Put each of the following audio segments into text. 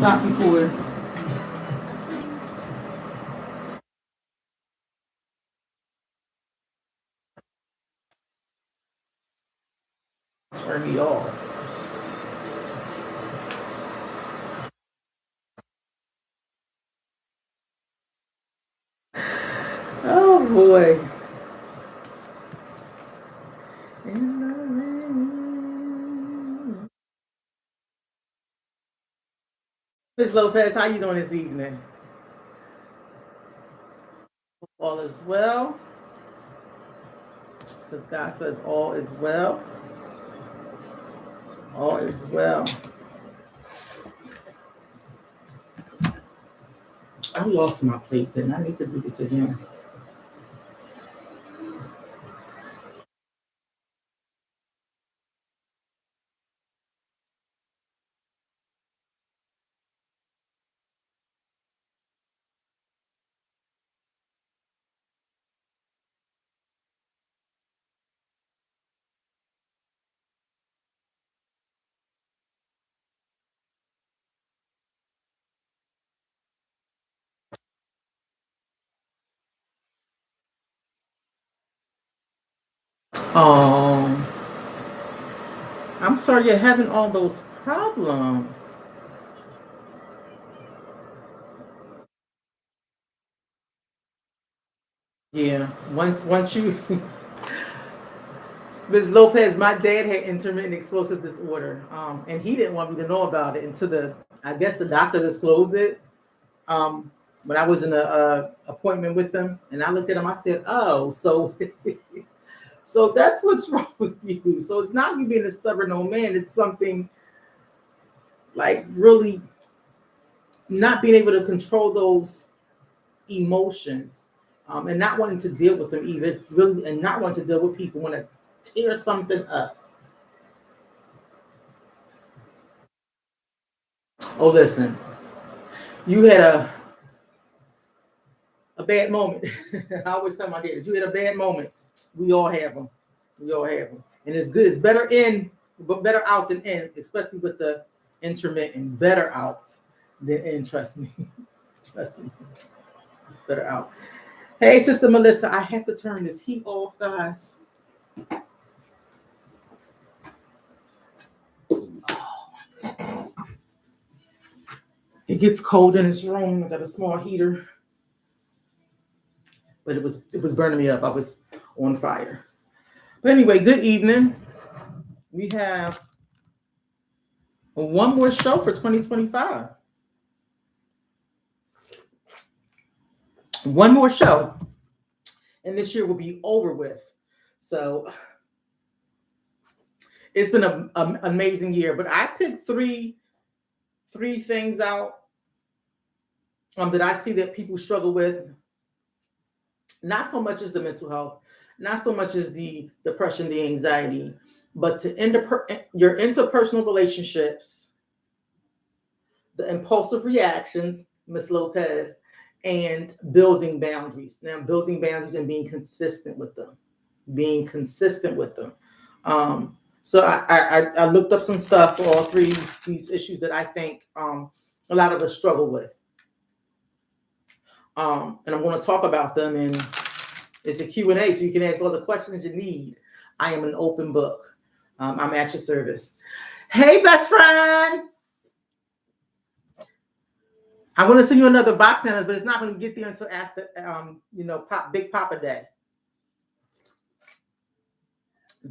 stop before. Turn me off. Oh boy. Miss Lopez, how you doing this evening? All is well. Because God says all is well. All is well. I lost my plate, didn't I? Need to do this again. Oh, I'm sorry you're having all those problems. Yeah, once you, Ms. Lopez, my dad had intermittent explosive disorder, and he didn't want me to know about it until I guess the doctor disclosed it. Um, when I was in a appointment with him, and I looked at him, I said, "Oh, so so that's what's wrong with you. So it's not you being a stubborn old man. It's something like really not being able to control those emotions, and not wanting to deal with them either. It's really and not wanting to deal with people want to tear something up. Oh, listen, you had a bad moment. I always tell my dad that you had a bad moment. We all have them. We all have them, and it's good. It's better in, but better out than in, especially with the intermittent. Better out than in. Trust me. Trust me. Better out. Hey, Sister Melissa, I have to turn this heat off, guys. It gets cold in this room. I got a small heater, but it was burning me up. I was on fire. But anyway, good evening. We have one more show for 2025. One more show, and this year will be over with. So it's been an amazing year. But I picked three things out that I see that people struggle with. Not so much as the mental health, not so much as the depression, the anxiety, but your interpersonal relationships, the impulsive reactions, Miss Lopez, and building boundaries. Now, building boundaries and being consistent with them, being consistent with them. So I looked up some stuff for all three of these issues that I think a lot of us struggle with. And I'm going to talk about them, and it's a Q&A, so you can ask all the questions you need. I am an open book. I'm at your service. Hey, best friend. I'm going to send you another box now, but it's not going to get there until after, Big Papa Day.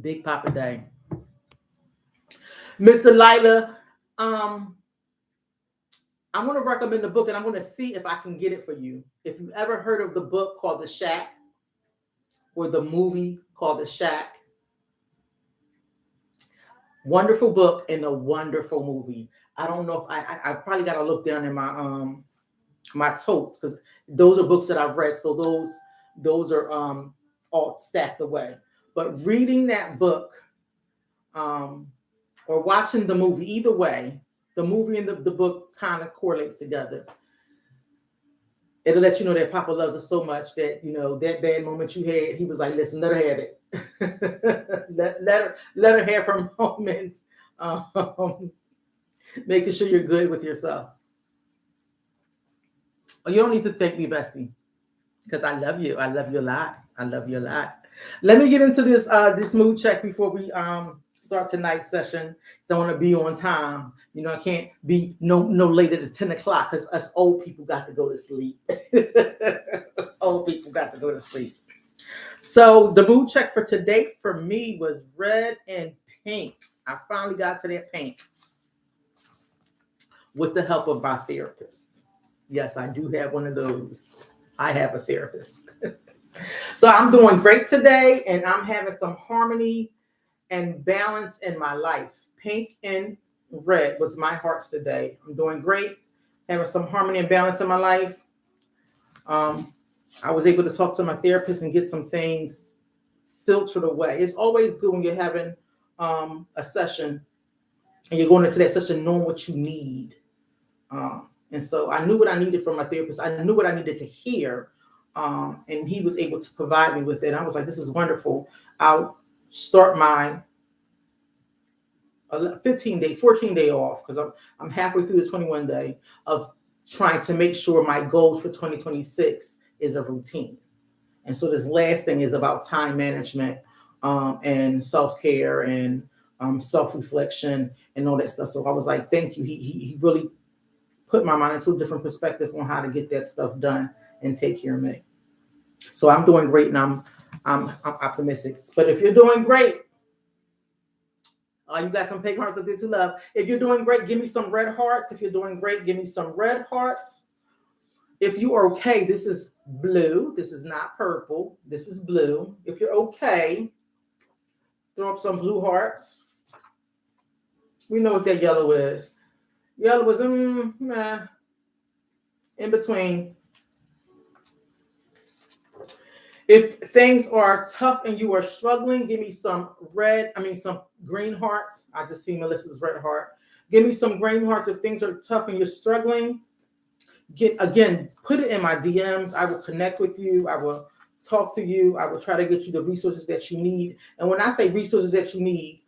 Big Papa Day. Mr. Lila, I'm going to recommend the book, and I'm going to see if I can get it for you. If you ever heard of the book called The Shack, or the movie called The Shack, wonderful book and a wonderful movie. I don't know if I probably got to look down in my totes, because those are books that I've read. So those are all stacked away. But reading that book or watching the movie, either way, the movie and the book kind of correlates together. It'll let you know that Papa loves us so much that, that bad moment you had, he was like, listen, let her have it. let her have her moments, making sure you're good with yourself. Oh, you don't need to thank me, bestie, because I love you. I love you a lot. I love you a lot. Let me get into this mood check before we start tonight's session. Don't want to be on time. You know, I can't be no later than 10 o'clock because us old people got to go to sleep. Us old people got to go to sleep. So the mood check for today for me was red and pink. I finally got to that pink with the help of my therapist. Yes, I do have one of those. I have a therapist. So I'm doing great today, and I'm having some harmony and balance in my life. Pink and red was my hearts today. I'm doing great, having some harmony and balance in my life. I was able to talk to my therapist and get some things filtered away. It's always good when you're having a session and you're going into that session knowing what you need. And so I knew what I needed from my therapist. I knew what I needed to hear. And he was able to provide me with it. I was like, this is wonderful. I'll start my 14-day off because I'm halfway through the 21 day of trying to make sure my goals for 2026 is a routine. And so this last thing is about time management and self-care and self-reflection and all that stuff. So I was like, thank you. He really put my mind into a different perspective on how to get that stuff done and take care of me. So I'm doing great, and I'm optimistic. But if you're doing great, you got some pink hearts up there to love. If you're doing great, give me some red hearts. If you're doing great, give me some red hearts. If you are okay, this is blue. This is not purple. This is blue. If you're okay, throw up some blue hearts. We know what that yellow is. Yellow is in between. If things are tough and you are struggling, give me some some green hearts. I just see Melissa's red heart. Give me some green hearts if things are tough and you're struggling. Put it in my DMs. I will connect with you. I will talk to you. I will try to get you the resources that you need. And when I say resources that you need,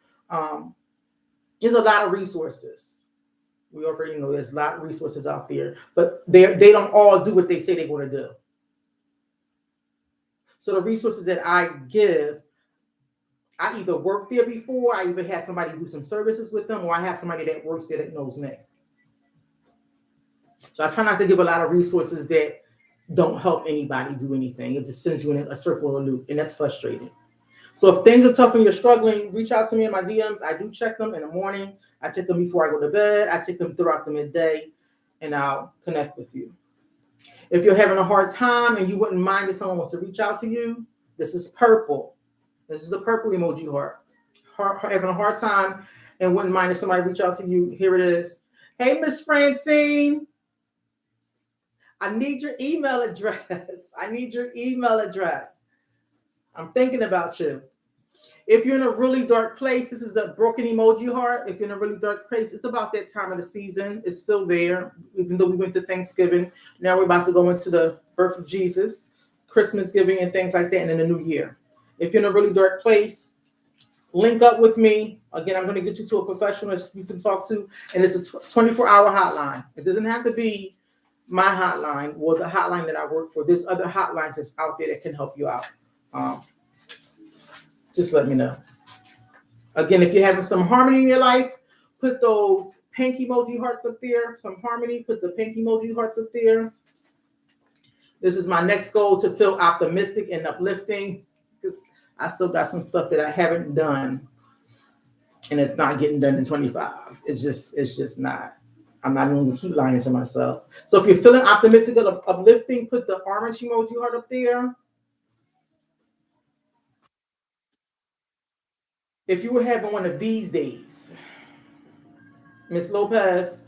there's a lot of resources. We already know there's a lot of resources out there, but they don't all do what they say they're going to do. So the resources that I give, I either worked there before, I even had somebody do some services with them, or I have somebody that works there that knows me. So I try not to give a lot of resources that don't help anybody do anything. It just sends you in a circle or a loop, and that's frustrating. So if things are tough and you're struggling, reach out to me in my DMs. I do check them in the morning. I check them before I go to bed. I check them throughout the midday, and I'll connect with you. If you're having a hard time and you wouldn't mind if someone wants to reach out to you, this is purple. This is the purple emoji heart. Having a hard time and wouldn't mind if somebody reach out to you. Here it is. Hey, Miss Francine. I need your email address. I need your email address. I'm thinking about you. If you're in a really dark place, this is the broken emoji heart. If you're in a really dark place, it's about that time of the season. It's still there, even though we went to Thanksgiving. Now we're about to go into the birth of Jesus, Christmas giving, and things like that, and in the new year. If you're in a really dark place, link up with me. Again, I'm going to get you to a professional that you can talk to, and it's a 24-hour hotline. It doesn't have to be my hotline or the hotline that I work for. There's other hotlines that's out there that can help you out. Just let me know. Again, if you're having some harmony in your life, put those pink emoji hearts up there. Some harmony, put the pink emoji hearts up there. This is my next goal, to feel optimistic and uplifting, because I still got some stuff that I haven't done, and it's not getting done in 25. It's just not. I'm not even going to keep lying to myself. So if you're feeling optimistic and uplifting, put the orange emoji heart up there. If you were having one of these days, Miss Lopez,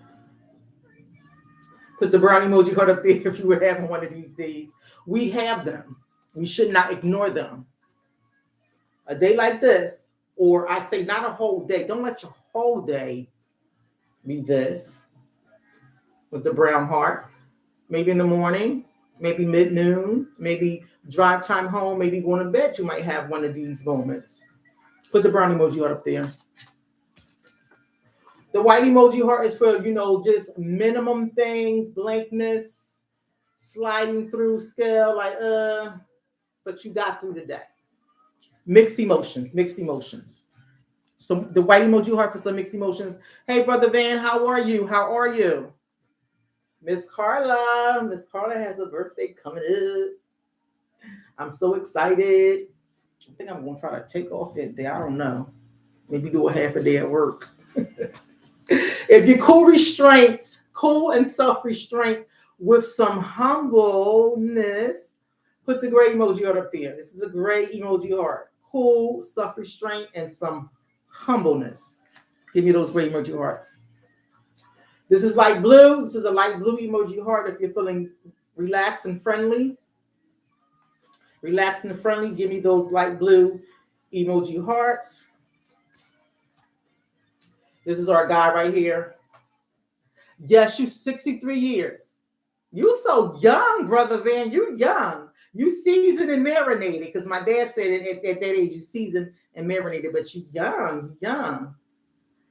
put the brown emoji heart up there if you were having one of these days. We have them. We should not ignore them. A day like this, or I say not a whole day, don't let your whole day be this with the brown heart. Maybe in the morning, maybe mid-noon, maybe drive time home, maybe going to bed, you might have one of these moments. Put the brown emoji heart up there. The white emoji heart is for, just minimum things, blankness, sliding through scale, like, but you got through the day. Mixed emotions, mixed emotions. So the white emoji heart for some mixed emotions. Hey, Brother Van, how are you? How are you? Miss Carla. Miss Carla has a birthday coming up. I'm so excited. I think I'm going to try to take off that day. I don't know. Maybe do a half a day at work. If you're cool and self-restraint with some humbleness, put the gray emoji heart up there. This is a gray emoji heart. Cool, self-restraint, and some humbleness. Give me those gray emoji hearts. This is light blue. This is a light blue emoji heart if you're feeling relaxed and friendly. Relaxed and friendly. Give me those light blue emoji hearts. This is our guy right here. Yes, you 63 years. You so young, Brother Van. You young. You seasoned and marinated. Because my dad said at that age, you seasoned and marinated, but you young.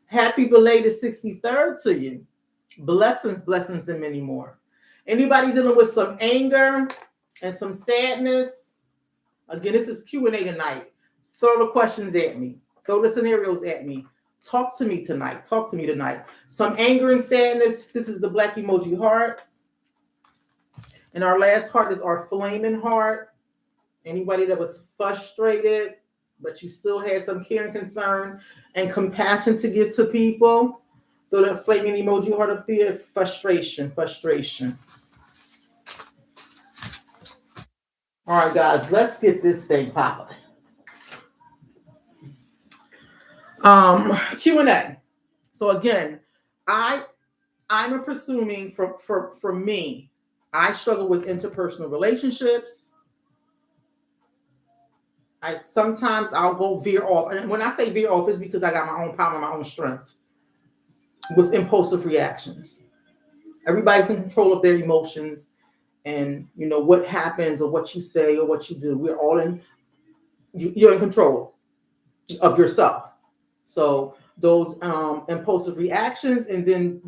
Happy belated 63rd to you. Blessings, and many more. Anybody dealing with some anger and some sadness? Again, this is Q&A tonight. Throw the questions at me. Throw the scenarios at me. Talk to me tonight. Some anger and sadness. This is the black emoji heart. And our last heart is our flaming heart. Anybody that was frustrated, but you still had some care and concern and compassion to give to people. Throw that flaming emoji heart up there. Frustration. All right, guys, let's get this thing popping. Q&A. So again, I'm presuming for me, I struggle with interpersonal relationships. Sometimes I'll go veer off. And when I say veer off, it's because I got my own power, my own strength with impulsive reactions. Everybody's in control of their emotions and what happens or what you say or what you do. We're all you're in control of yourself. So those impulsive reactions and then,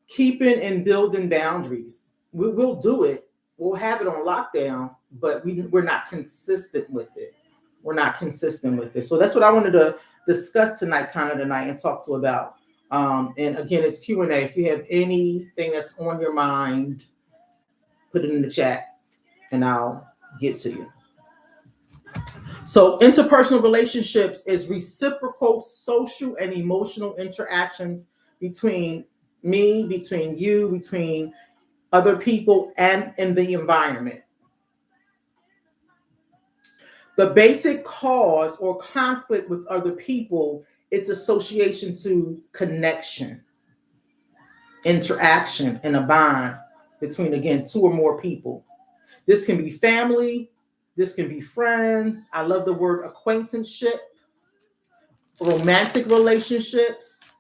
keeping and building boundaries. We'll do it. We'll have it on lockdown, but we're not consistent with it. So that's what I wanted to discuss tonight and talk to about. And again, it's Q&A. If you have anything that's on your mind, put it in the chat and I'll get to you. So interpersonal relationships is reciprocal social and emotional interactions between me, between you, between other people, and in the environment. The basic cause or conflict with other people, it's association to connection, interaction, and a bond between, again, two or more people. This can be family. This can be friends. I love the word acquaintanceship. Romantic relationships.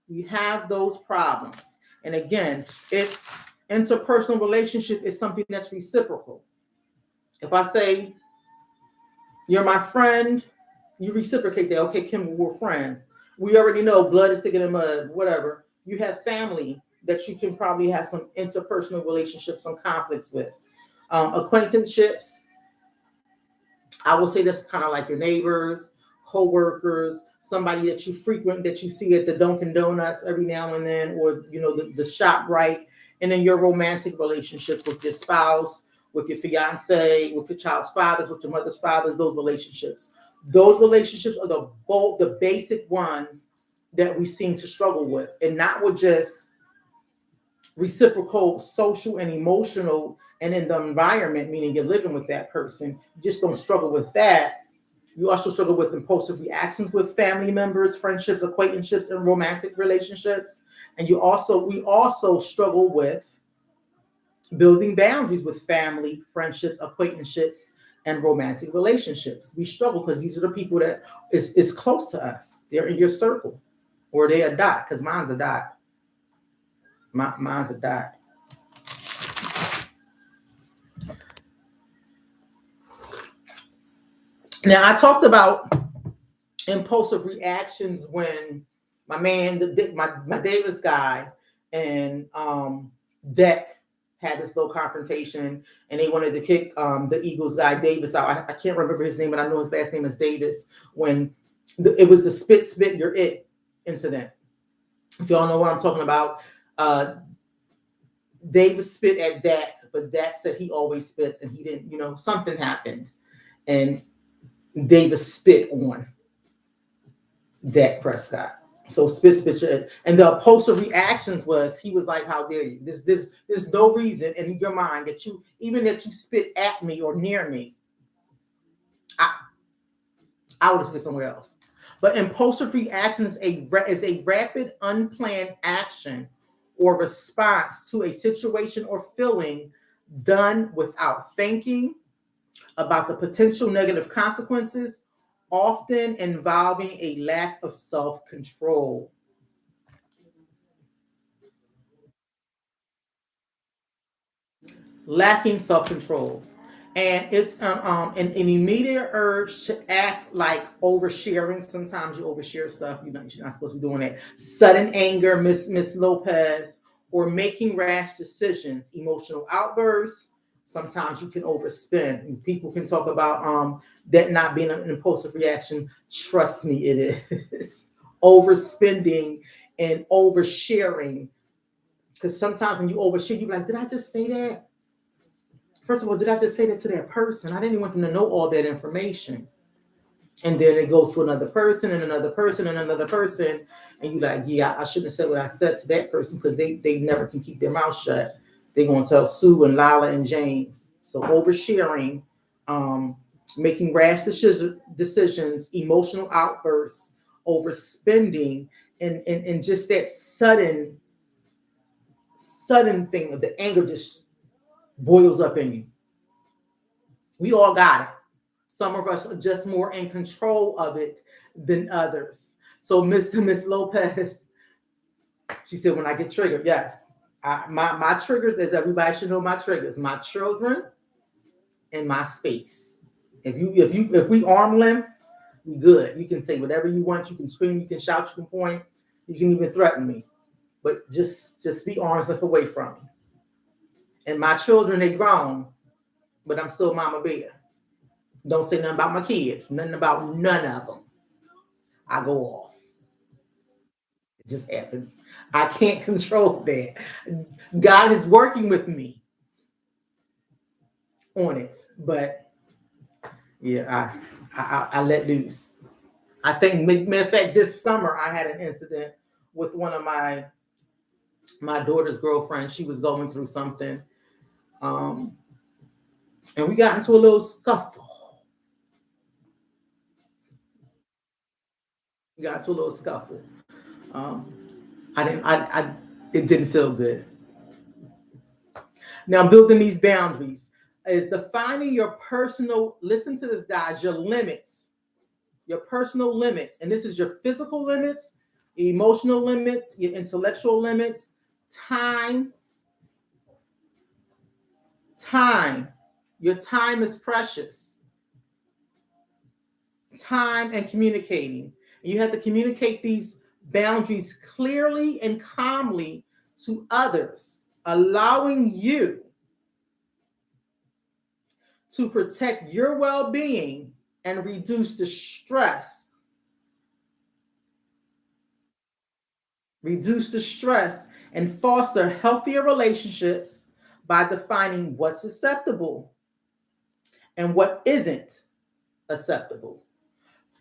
We have those problems. And again, it's interpersonal relationship is something that's reciprocal. If I say, you're my friend, you reciprocate that. Okay, Kim, we're friends. We already know blood is thicker than mud, whatever. You have family that you can probably have some interpersonal relationships, some conflicts with. Acquaintanceships, I will say that's kind of like your neighbors, co-workers, somebody that you frequent, that you see at the Dunkin' Donuts every now and then, or the shop right. And then your romantic relationships with your spouse, with your fiance, with your child's fathers, with your mother's fathers, those relationships. Those relationships are the basic ones that we seem to struggle with, and not with just reciprocal social and emotional and in the environment, meaning you're living with that person. You just don't struggle with that. You also struggle with impulsive reactions with family members, friendships, acquaintanceships, and romantic relationships. And we also struggle with building boundaries with family, friendships, acquaintanceships, and romantic relationships. We struggle because these are the people that is close to us. They're in your circle, or they're a dot, because mine's a dot. Mine's a dot. Now, I talked about impulsive reactions when my man, my Davis guy, and Deck had this little confrontation, and they wanted to kick the Eagles guy Davis out. I can't remember his name, but I know his last name is Davis. When it was the spit, you're it incident. If y'all know what I'm talking about, Davis spit at Dak, but Dak said he always spits, and he didn't. Something happened, and Davis spit on Dak Prescott. So spit, and the impulsive reactions was he was like, "How dare you? There's no reason in your mind that you spit at me or near me. I would have spit somewhere else." But impulsive reaction is a rapid, unplanned action or response to a situation or feeling done without thinking about the potential negative consequences, often involving a lack of self-control. Lacking self-control. And it's an immediate urge to act like oversharing. Sometimes you overshare stuff. You're not supposed to be doing that. Sudden anger, Miss Lopez, or making rash decisions, emotional outbursts. Sometimes you can overspend. People can talk about that not being an impulsive reaction. Trust me, it is. Overspending and oversharing. Because sometimes when you overshare, you're like, did I just say that? First of all, did I just say that to that person? I didn't want them to know all that information. And then it goes to another person and another person and another person. And you're like, yeah, I shouldn't have said what I said to that person because they never can keep their mouth shut. They're going to tell Sue and Lala and James. So oversharing, making rash decisions, emotional outbursts, overspending, and just that sudden thing of the anger just boils up in you. We all got it. Some of us are just more in control of it than others. So Miss Lopez, she said, when I get triggered, yes. My triggers, as everybody should know, my triggers, my children and my space. If we arm length, we good. You can say whatever you want. You can scream, you can shout, you can point, you can even threaten me. But just be arm's length away from me. And my children, they grown, but I'm still Mama Bear. Don't say nothing about my kids. Nothing about none of them. I go off. It just happens. I can't control that. God is working with me on it. But yeah, I let loose. I think, matter of fact, this summer I had an incident with one of my daughter's girlfriends. She was going through something. And we got into a little scuffle. It didn't feel good. Now, building these boundaries is defining your personal, listen to this, guys, your limits, your personal limits. And this is your physical limits, emotional limits, your intellectual limits, time. Your time is precious. Time and communicating. You have to communicate these boundaries clearly and calmly to others, allowing you to protect your well-being and reduce the stress. And foster healthier relationships by defining what's acceptable and what isn't acceptable.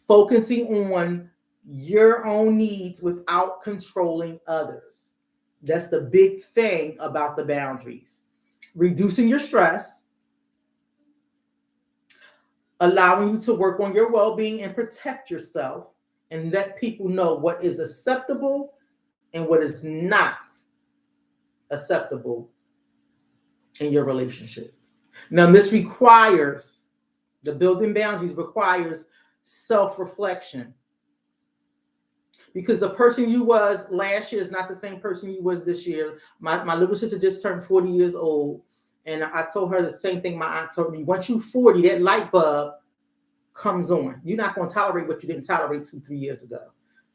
Focusing on your own needs without controlling others. That's the big thing about the boundaries. Reducing your stress, allowing you to work on your well-being and protect yourself, and let people know what is acceptable and what is not acceptable in your relationships. Now, the building boundaries requires self-reflection. Because the person you was last year is not the same person you was this year. My little sister just turned 40 years old. And I told her the same thing my aunt told me. Once you're 40, that light bulb comes on. You're not going to tolerate what you didn't tolerate 2-3 years ago.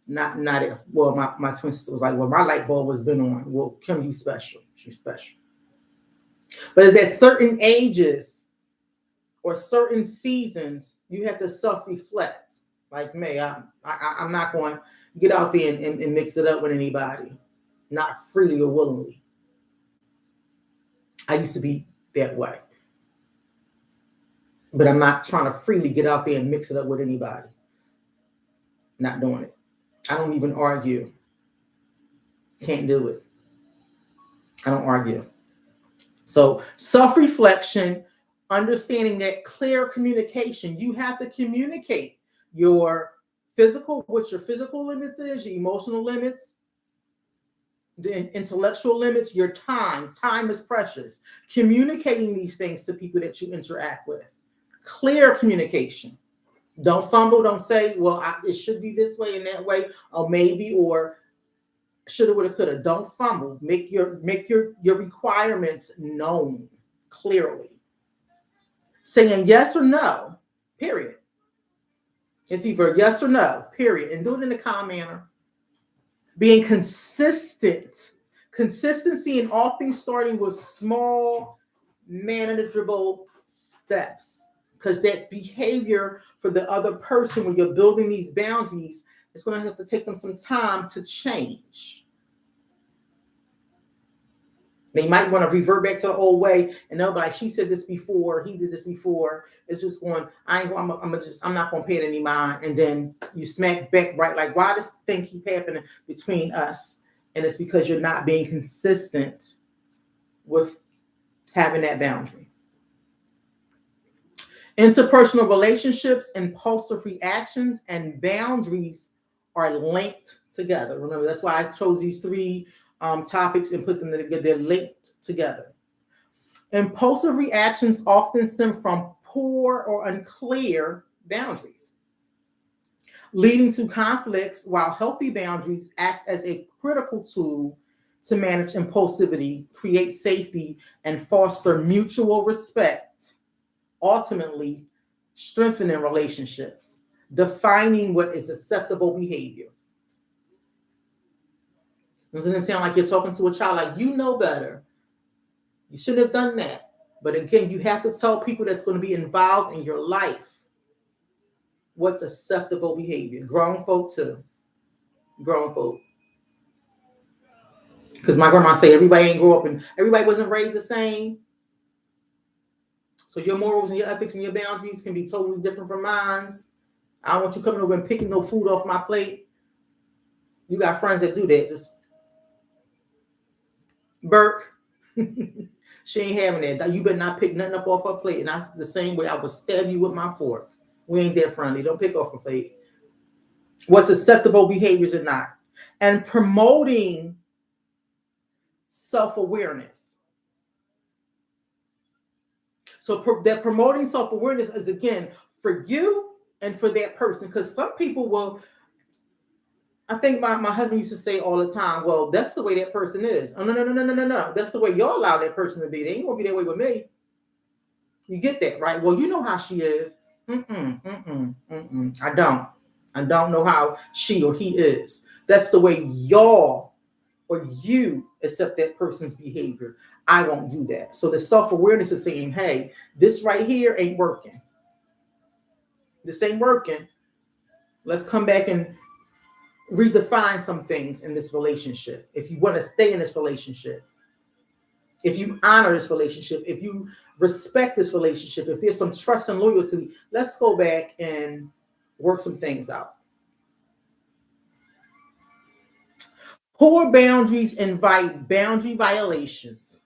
Not if, well, my twin sister was like, well, my light bulb was been on. Well, Kim, you special. She's special. But it's at certain ages or certain seasons, you have to self-reflect. Like me, I'm not going to get out there and mix it up with anybody, not freely or willingly. I used to be that way, but I'm not trying to freely get out there and mix it up with anybody. Not doing it. I don't even argue. Can't do it. I don't argue. So self-reflection, understanding that clear communication, you have to communicate your what your physical limits is, your emotional limits, the intellectual limits, your time. Time is precious. Communicating these things to people that you interact with. Clear communication. Don't fumble. Don't say, well, it should be this way and that way, or maybe, or shoulda, woulda, coulda. Don't fumble. Make your requirements known clearly. Saying yes or no, period. It's either yes or no, period. And do it in a calm manner. Being consistent. Consistency in all things starting with small, manageable steps. Because that behavior for the other person, when you're building these boundaries, it's going to have to take them some time to change. They might want to revert back to the old way, and they'll be like, "She said this before, he did this before." It's just going. I'm not going to pay it any mind. And then you smack back right, like, why does thing keep happening between us? And it's because you're not being consistent with having that boundary. Interpersonal relationships, impulsive reactions, and boundaries are linked together. Remember, that's why I chose these three topics and put them together. They're linked together. Impulsive reactions often stem from poor or unclear boundaries, leading to conflicts, while healthy boundaries act as a critical tool to manage impulsivity, create safety, and foster mutual respect, ultimately strengthening relationships, defining what is acceptable behavior. Doesn't it sound like you're talking to a child like, you know better? You shouldn't have done that. But again, you have to tell people that's going to be involved in your life what's acceptable behavior. Grown folk too. Grown folk. Because my grandma said everybody ain't grow up and everybody wasn't raised the same. So your morals and your ethics and your boundaries can be totally different from mine. I don't want you coming over and picking no food off my plate. You got friends that do that. Just Burke. She ain't having that. You better not pick nothing up off her plate. And that's the same way I would stab you with my fork. We ain't that friendly. Don't pick off her plate. What's acceptable behaviors or not. And promoting self-awareness. So that promoting self-awareness is, again, for you and for that person. Because some people will, I think my husband used to say all the time, well, that's the way that person is. Oh, no. That's the way y'all allow that person to be. They ain't going to be that way with me. You get that, right? Well, you know how she is. I don't. I don't know how she or he is. That's the way y'all or you accept that person's behavior. I won't do that. So the self-awareness is saying, hey, this right here ain't working. This ain't working. Let's come back and redefine some things in this relationship. If you want to stay in this relationship, if you honor this relationship, if you respect this relationship, if there's some trust and loyalty, let's go back and work some things out. Poor boundaries invite boundary violations.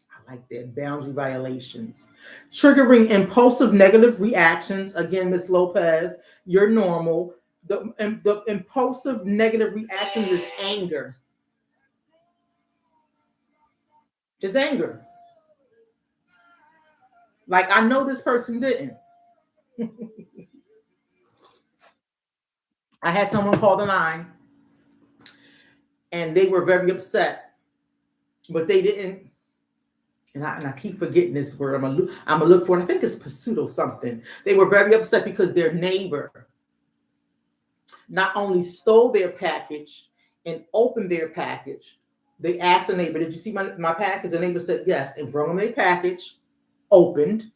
I like that, boundary violations. Triggering impulsive negative reactions. Again, Ms. Lopez, you're normal. The impulsive negative reaction is anger. It's anger. Like, I know this person didn't. I had someone call the line and they were very upset, but they didn't. And I keep forgetting this word. I'm gonna look for it. I think it's pursuit or something. They were very upset because their neighbor not only stole their package and opened their package, They asked the neighbor, did you see my package? The neighbor said yes, and brought them a package, opened.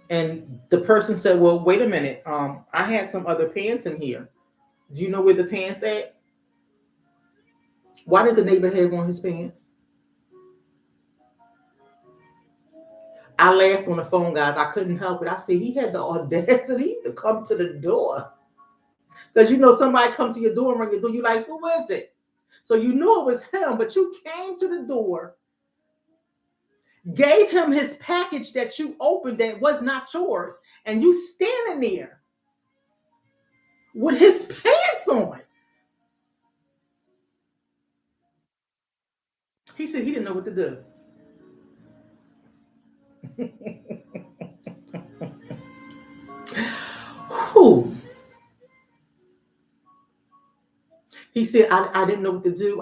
And the person said, well, wait a minute. I had some other pants in here. Do you know where the pants at? Why did the neighbor have on his pants? I laughed on the phone, guys. I couldn't help it. I said, he had the audacity to come to the door. Because you know somebody come to your door and ring your door. You're like, who is it? So you knew it was him, but you came to the door, gave him his package that you opened that was not yours, and you standing there with his pants on. He said he didn't know what to do. Whew. He said, I didn't know what to do.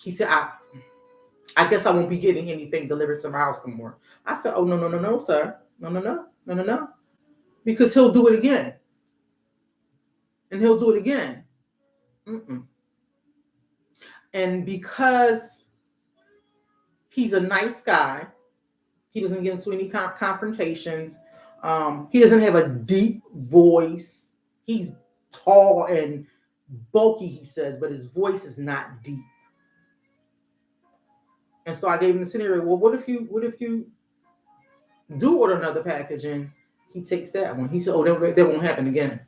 He said, I guess I won't be getting anything delivered to my house no more. I said, oh, no, sir. No. Because he'll do it again. And he'll do it again. Mm-mm. And because he's a nice guy, he doesn't get into any confrontations. He doesn't have a deep voice. He's tall and bulky, he says, but his voice is not deep. And so I gave him the scenario. Well, what if you do order another package and he takes that one? He said, oh, that won't happen again.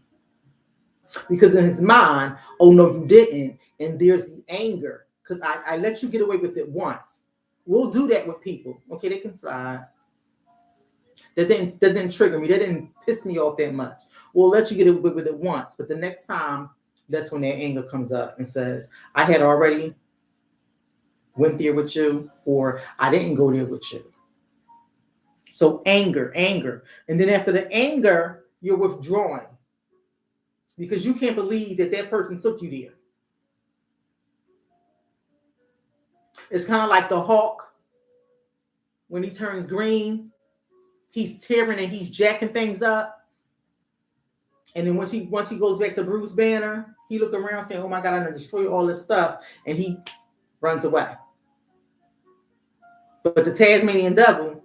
Because in his mind, oh, no, you didn't. And there's the anger because I let you get away with it once. We'll do that with people. Okay, they can slide. That didn't trigger me. That didn't piss me off that much. We'll let you get away with it once. But the next time, that's when that anger comes up and says, I had already went there with you, or I didn't go there with you. So anger. And then after the anger, you're withdrawing because you can't believe that person took you there. It's kind of like the hawk when he turns green. He's tearing and he's jacking things up. And then once he goes back to Bruce Banner, he look around saying, oh my God, I'm going to destroy all this stuff. And he runs away. But the Tasmanian devil,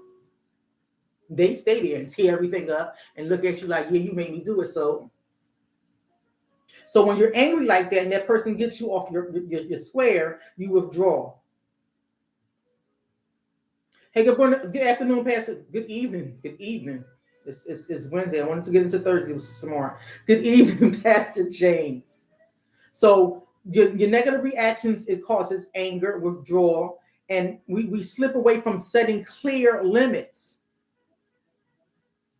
they stay there and tear everything up and look at you like, yeah, you made me do it. So when you're angry like that and that person gets you off your square, you withdraw. Hey, good morning, good afternoon, Pastor. Good evening. It's Wednesday. I wanted to get into Thursday, which is tomorrow. Good evening, Pastor James. So your negative reactions, it causes anger, withdrawal, and we slip away from setting clear limits.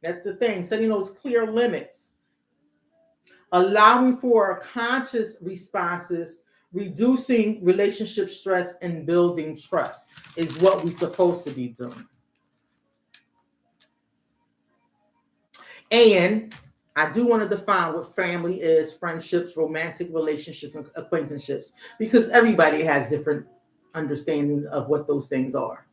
That's the thing, setting those clear limits. Allowing for conscious responses, reducing relationship stress, and building trust is what we're supposed to be doing. And I do want to define what family is, friendships, romantic relationships, and acquaintanceships, because everybody has different understandings of what those things are.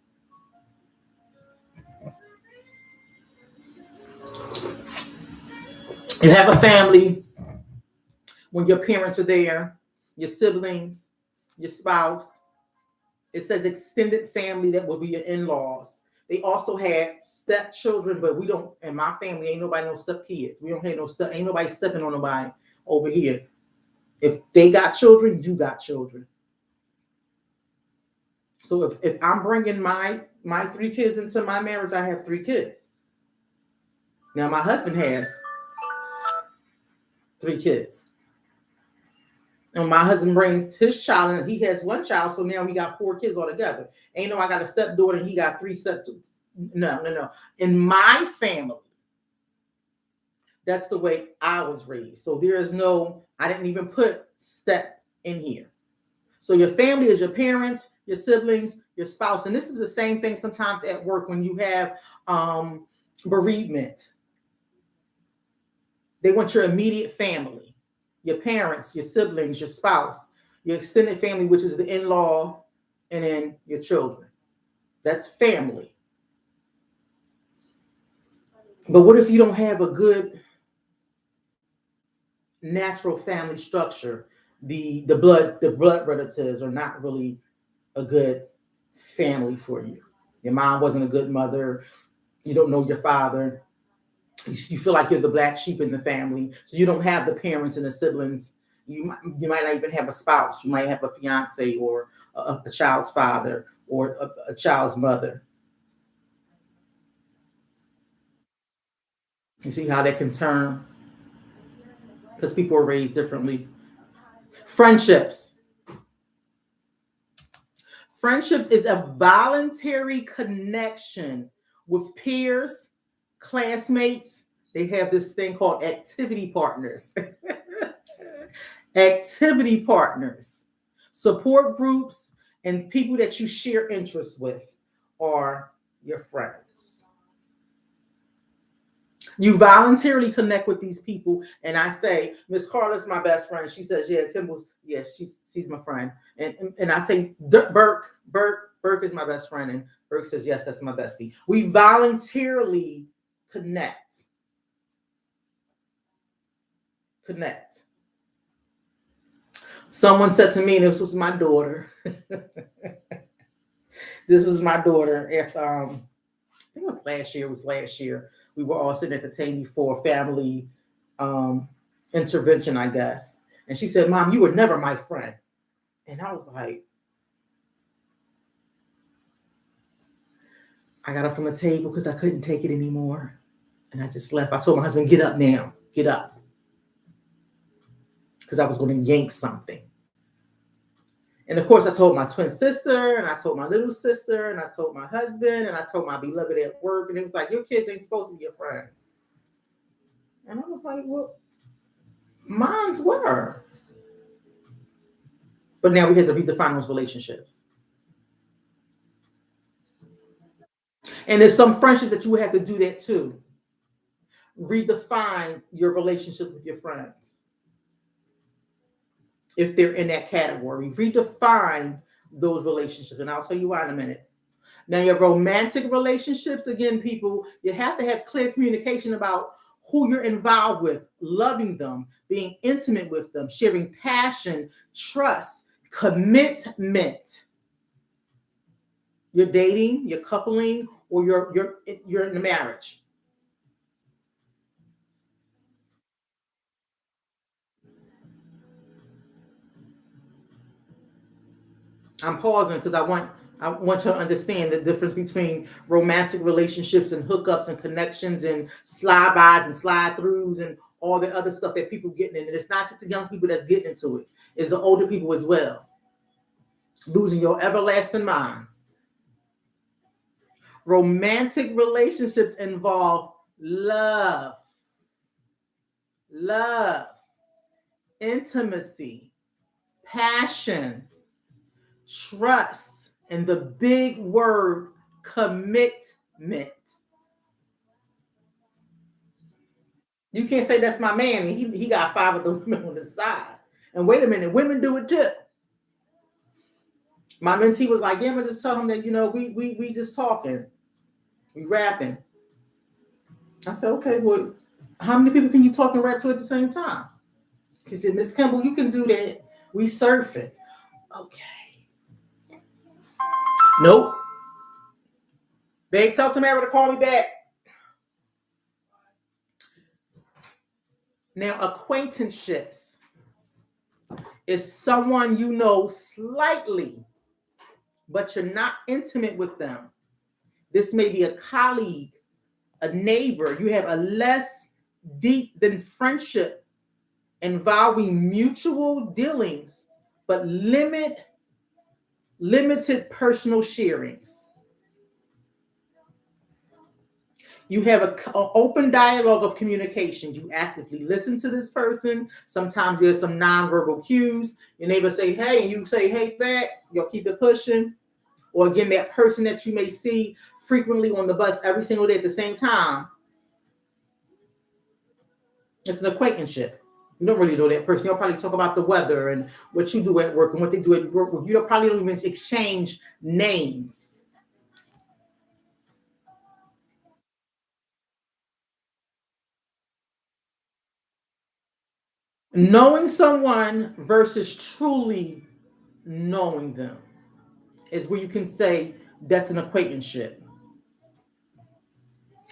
You have a family when your parents are there, your siblings, your spouse. It says extended family, that will be your in-laws. They also had stepchildren, but we don't, in my family, ain't nobody no step kids. We don't have no step, ain't nobody stepping on nobody over here. If they got children, you got children. So if I'm bringing my 3 kids into my marriage, I have 3 kids. Now my husband has 3 kids. And my husband brings his child, and he has 1 child, so now we got 4 kids altogether. Ain't no, I got a stepdaughter, and he got 3 stepdaughters. No. In my family, that's the way I was raised. So there is no, I didn't even put step in here. So your family is your parents, your siblings, your spouse. And this is the same thing sometimes at work when you have bereavement. They want your immediate family, your parents, your siblings, your spouse, your extended family, which is the in-law, and then your children. That's family. But what if you don't have a good natural family structure, the blood relatives are not really a good family for you. Your mom wasn't a good mother. You don't know your father. You feel like you're the black sheep in the family, so you don't have the parents and the siblings. You might not even have a spouse. You might have a fiance or a child's father or a child's mother. You see how that can turn because people are raised differently. Friendships. Friendships is a voluntary connection with peers, classmates. They have this thing called activity partners. Activity partners, support groups, and people that you share interests with are your friends. You voluntarily connect with these people, and I say, Miss Carla's my best friend. She says, yeah, Kimble's, yes, she's my friend. And I say, Burke is my best friend. And Burke says, yes, that's my bestie. We voluntarily connect. Connect. Someone said to me, this was my daughter. This was my daughter after I think it was last year. It was last year. We were all sitting at the table for a family intervention, I guess. And she said, Mom, you were never my friend. And I was like, I got up from the table because I couldn't take it anymore. And I just left. I told my husband, get up now. Get up. Because I was going to yank something. And of course, I told my twin sister, and I told my little sister, and I told my husband, and I told my beloved at work. And it was like, your kids ain't supposed to be your friends. And I was like, well, mine's were. But now we have to redefine those relationships. And there's some friendships that you would have to do that too. Redefine your relationship with your friends. If they're in that category, redefine those relationships. And I'll tell you why in a minute. Now, your romantic relationships, again, people, you have to have clear communication about who you're involved with, loving them, being intimate with them, sharing passion, trust, commitment. You're dating, you're coupling, or you're in a marriage. I'm pausing because I want you to understand the difference between romantic relationships and hookups and connections and slide bys and slide throughs and all the other stuff that people getting in. And it's not just the young people that's getting into it; it's the older people as well, losing your everlasting minds. Romantic relationships involve love, intimacy, passion, trust, and the big word commitment. You can't say that's my man and he got five of the women on the side. And wait a minute, women do it too. My mentee was like, yeah, I'm just tell him that, we just talking. We rapping. I said, okay, well, how many people can you talk and rap to at the same time? She said, Miss Kimble, you can do that. We surfing. Okay. Nope. Babe, tell Tamara to call me back. Now, acquaintanceships is someone you know slightly, but you're not intimate with them. This may be a colleague, a neighbor. You have a less deep than friendship involving mutual dealings, but limited personal sharings. You have an open dialogue of communication. You actively listen to this person. Sometimes there's some nonverbal cues. Your neighbor say, hey, and you say, hey, back. You'll keep it pushing. Or again, that person that you may see frequently on the bus every single day at the same time. It's an acquaintanceship. You don't really know that person. You'll probably talk about the weather and what you do at work and what they do at work. You don't probably don't even exchange names. Knowing someone versus truly knowing them is where you can say that's an acquaintanceship.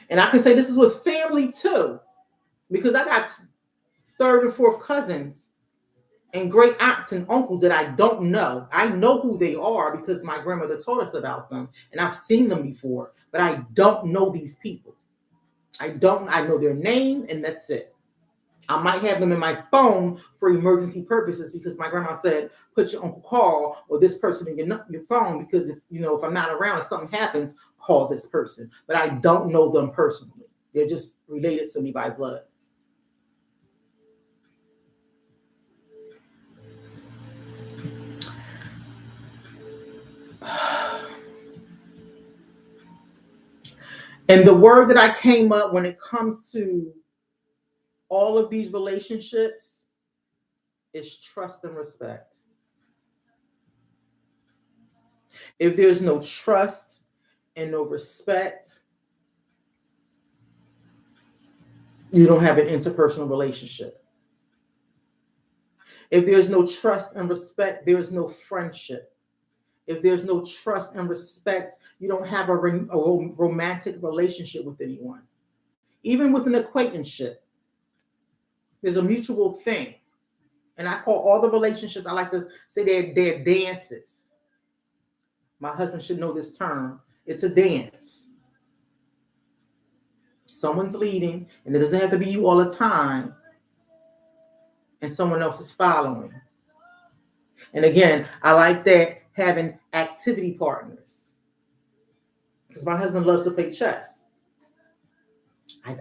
And I can say this is with family too, because I got third and fourth cousins and great aunts and uncles that I don't know. I know who they are because my grandmother told us about them and I've seen them before, but I don't know these people. I know their name and that's it. I might have them in my phone for emergency purposes because my grandma said, put your Uncle Carl or this person in your phone because if I'm not around, if something happens, call this person. But I don't know them personally. They're just related to me by blood. And the word that I came up when it comes to all of these relationships is trust and respect. If there's no trust and no respect, you don't have an interpersonal relationship. If there's no trust and respect, there's no friendship. If there's no trust and respect, you don't have a romantic relationship with anyone. Even with an acquaintanceship, there's a mutual thing. And I call all the relationships, I like to say they're dances. My husband should know this term. It's a dance. Someone's leading, and it doesn't have to be you all the time, and someone else is following. And again, I like that having activity partners because my husband loves to play chess.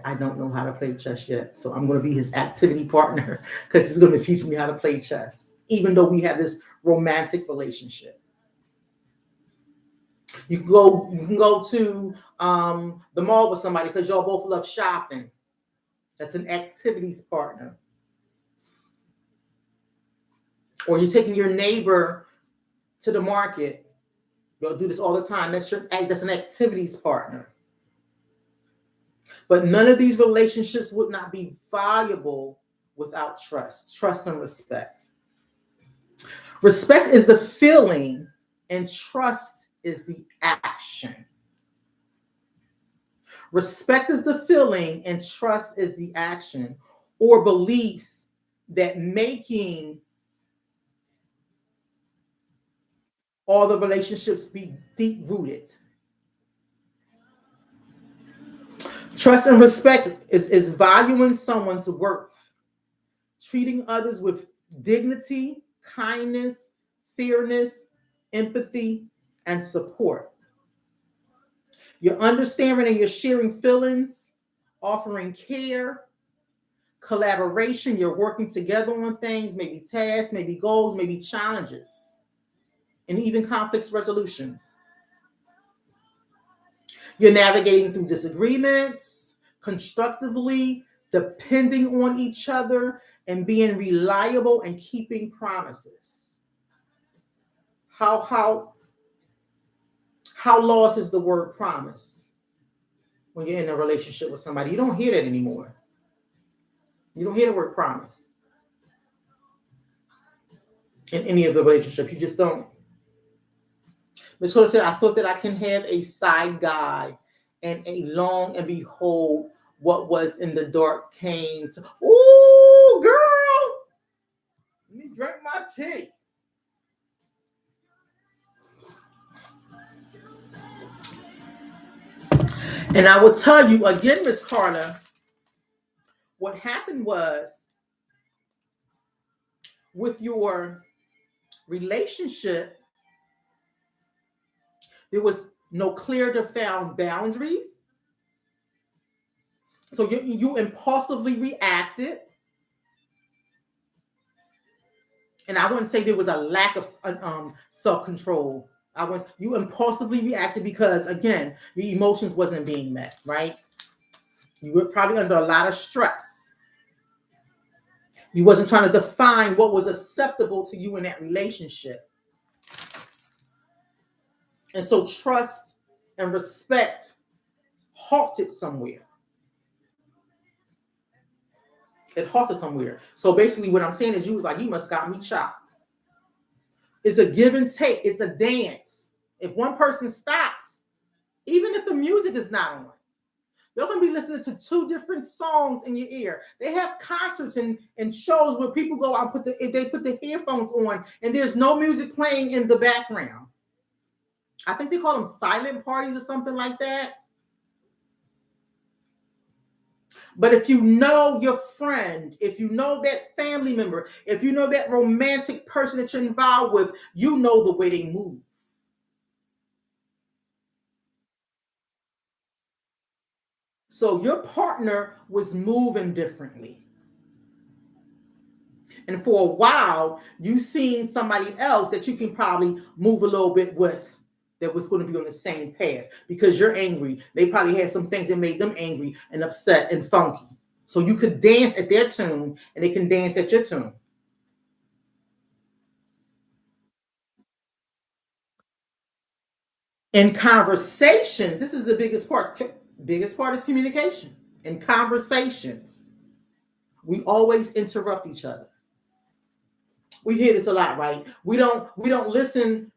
I don't know how to play chess yet, so I'm going to be his activity partner because he's going to teach me how to play chess, even though we have this romantic relationship. You can go to the mall with somebody because y'all both love shopping. That's an activities partner. Or you're taking your neighbor to the market. You'll do this all the time. That's an activities partner. But none of these relationships would not be valuable without trust and respect. Respect is the feeling and trust is the action. Respect is the feeling and trust is the action or beliefs that making all the relationships be deep rooted. Trust and respect is valuing someone's worth, treating others with dignity, kindness, fairness, empathy, and support. You're understanding and you're sharing feelings, offering care, collaboration. You're working together on things, maybe tasks, maybe goals, maybe challenges, and even conflicts resolutions. You're navigating through disagreements constructively, depending on each other, and being reliable and keeping promises. How lost is the word promise when you're in a relationship with somebody? You don't hear that anymore. You don't hear the word promise in any of the relationships. You just don't. Miss Hood said, I thought that I can have a side guy and a long and behold what was in the dark came to. Ooh, girl. Let me drink my tea. And I will tell you again, Miss Carter, what happened was with your relationship, there was no clear defined boundaries. So you impulsively reacted. And I wouldn't say there was a lack of self-control. You impulsively reacted because, again, your emotions wasn't being met, right? You were probably under a lot of stress. You wasn't trying to define what was acceptable to you in that relationship. And so trust and respect halted somewhere. It halted somewhere. So basically what I'm saying is you was like, you must got me chopped. It's a give and take. It's a dance. If one person stops, even if the music is not on, you're going to be listening to two different songs in your ear. They have concerts and shows where people go out and they put the headphones on and there's no music playing in the background. I think they call them silent parties or something like that. But if you know your friend, if you know that family member, if you know that romantic person that you're involved with, you know the way they move. So your partner was moving differently. And for a while, you seen somebody else that you can probably move a little bit with that was going to be on the same path because you're angry. They probably had some things that made them angry and upset and funky. So you could dance at their tune and they can dance at your tune. In conversations, this is the biggest part. Biggest part is communication. In conversations, we always interrupt each other. We hear this a lot, right? We don't listen.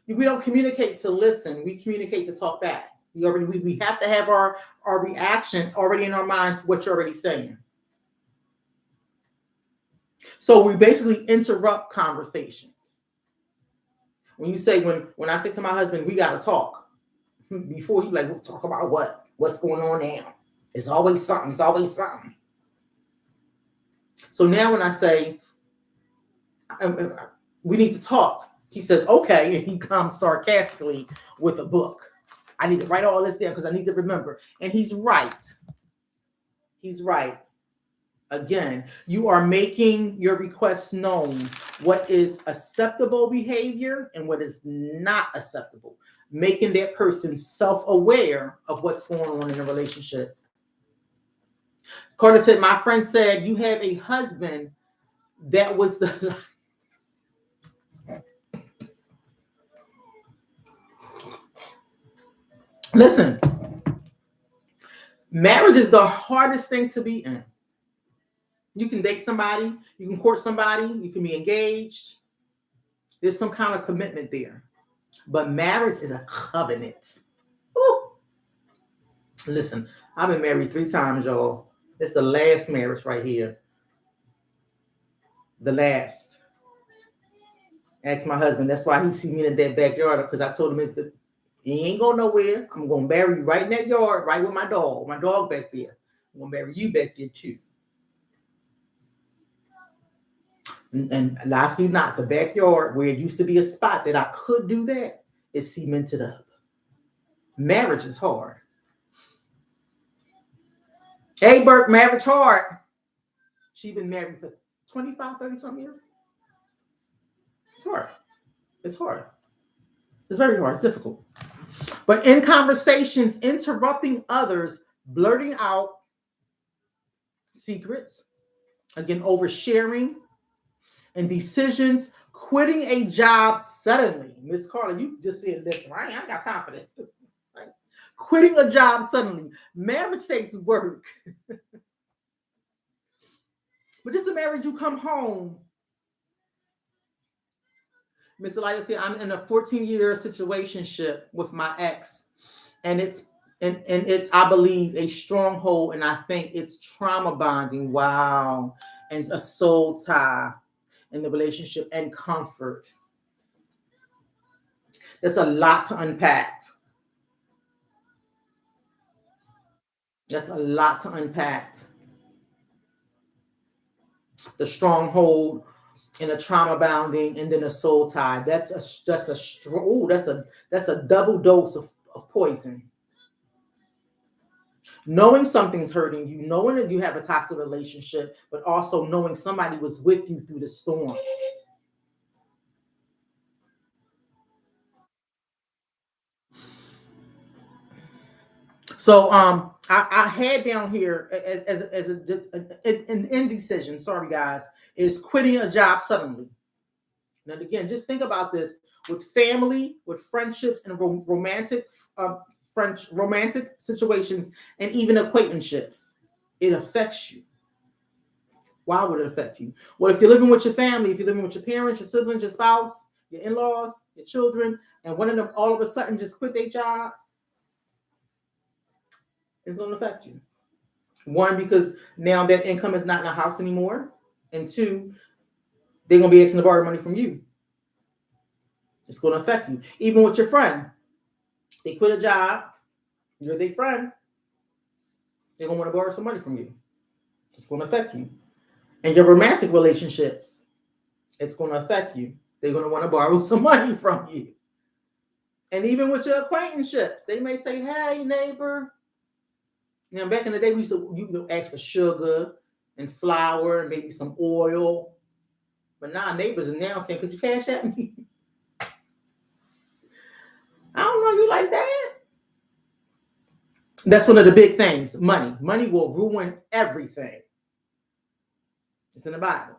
We don't communicate to listen. We communicate to talk back. We have to have our reaction already in our mind for what you're already saying. So we basically interrupt conversations. When you say when I say to my husband, we gotta talk, before he like, we'll talk about what? What's going on now? It's always something. It's always something. So now when I say we need to talk, he says, okay, and he comes sarcastically with a book. I need to write all this down because I need to remember. And he's right. He's right. Again, you are making your requests known, what is acceptable behavior and what is not acceptable. Making that person self-aware of what's going on in a relationship. Carter said, my friend said, you have a husband that was the... Listen, marriage is the hardest thing to be in. You can date somebody, you can court somebody, you can be engaged. There's some kind of commitment there. But marriage is a covenant. Ooh. Listen, I've been married 3 times, y'all. It's the last marriage right here. The last. Ask my husband. That's why he see me in that backyard, because I told him he ain't going nowhere. I'm going to bury you right in that yard, right with my dog back there. I'm going to bury you back there too. And last you not, the backyard where it used to be a spot that I could do that is cemented up. Marriage is hard. Hey, Burke, marriage hard. She's been married for 25, 30 some years. It's hard. It's hard. It's very hard. It's difficult. But in conversations, interrupting others, blurting out secrets, again, oversharing, and decisions, quitting a job suddenly. Miss Carla, you just said this, right? I ain't got time for this. Right? Quitting a job suddenly. Marriage takes work. But just a marriage, you come home. Mr. Light said, I'm in a 14-year situationship with my ex. And it's I believe, a stronghold, and I think it's trauma bonding. Wow. And a soul tie in the relationship and comfort. There's a lot to unpack. That's a lot to unpack. The stronghold and a trauma bonding, and then a soul tie. That's a double dose of poison. Knowing something's hurting you, knowing that you have a toxic relationship, but also knowing somebody was with you through the storms. So I had down here as an indecision. Sorry guys, is quitting a job suddenly. Now again, just think about this with family, with friendships, and romantic situations, and even acquaintanceships. It affects you. Why would it affect you? Well, if you're living with your family, if you're living with your parents, your siblings, your spouse, your in-laws, your children, and one of them all of a sudden just quit their job, it's going to affect you. One, because now that income is not in the house anymore. And two, they're going to be asking to borrow money from you. It's going to affect you. Even with your friend, they quit a job, you're their friend, they're going to want to borrow some money from you. It's going to affect you. And your romantic relationships, it's going to affect you. They're going to want to borrow some money from you. And even with your acquaintanceships, they may say, hey, neighbor. Now, back in the day, we used to ask for sugar and flour and maybe some oil. But now neighbors are now saying, could you cash at me? I don't know you like that. That's one of the big things. Money. Money will ruin everything. It's in the Bible.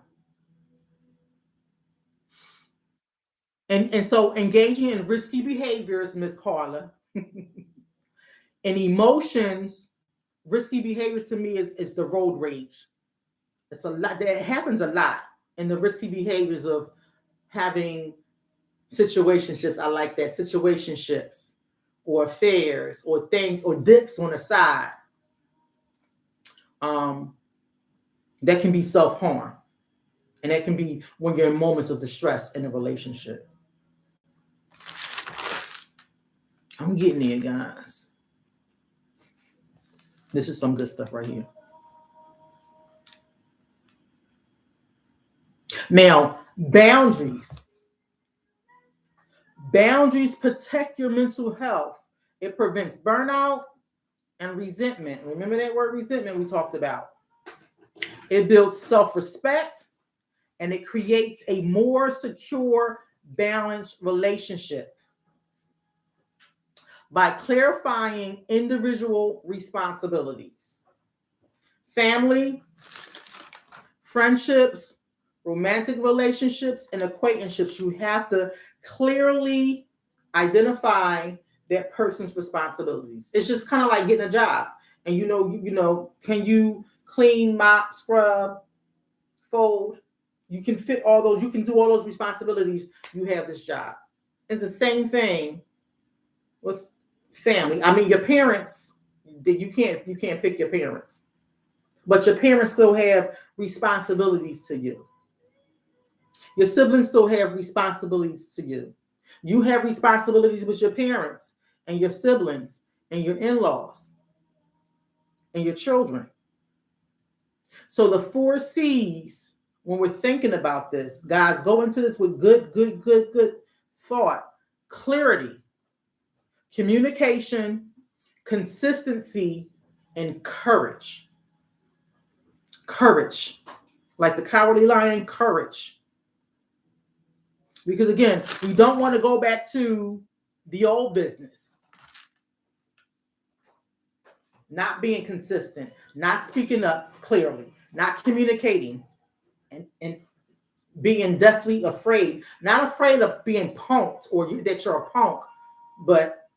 And so engaging in risky behaviors, Miss Carla, and emotions, risky behaviors to me is the road rage. It's a lot that happens a lot in the risky behaviors of having situationships. I like that. Situationships or affairs or things or dips on the side. That can be self-harm. And that can be when you're in moments of distress in a relationship. I'm getting there, guys. This is some good stuff right here. Now, boundaries. Boundaries protect your mental health. It prevents burnout and resentment. Remember that word resentment we talked about. It builds self-respect and it creates a more secure, balanced relationship. By clarifying individual responsibilities. Family, friendships, romantic relationships, and acquaintanceships, you have to clearly identify that person's responsibilities. It's just kind of like getting a job. And you know, can you clean, mop, scrub, fold? You can fit all those, you can do all those responsibilities. You have this job. It's the same thing with family. I mean, your parents, you can't pick your parents, but your parents still have responsibilities to you. Your siblings still have responsibilities to you. You have responsibilities with your parents and your siblings and your in-laws and your children. So the 4 C's, when we're thinking about this, guys, go into this with good thought. Clarity, communication, consistency, and courage. Courage. Like the Cowardly Lion, courage. Because again, we don't want to go back to the old business. Not being consistent, not speaking up clearly, not communicating, and being deathly afraid. Not afraid of being punked or that you're a punk, but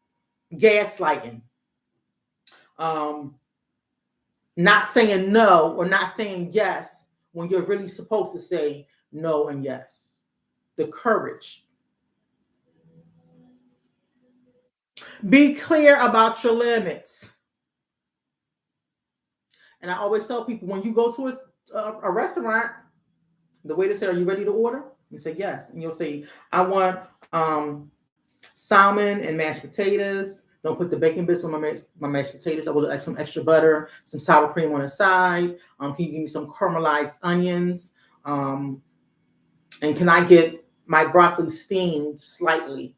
gaslighting. Not saying no or not saying yes when you're really supposed to say no and yes. The courage. Be clear about your limits. And I always tell people, when you go to a restaurant, the waiter said, "Are you ready to order?" You say yes. And you'll say, "I want salmon and mashed potatoes. Don't put the bacon bits on my mashed potatoes. I would like some extra butter, some sour cream on the side. Can you give me some caramelized onions? And can I get my broccoli steamed slightly?"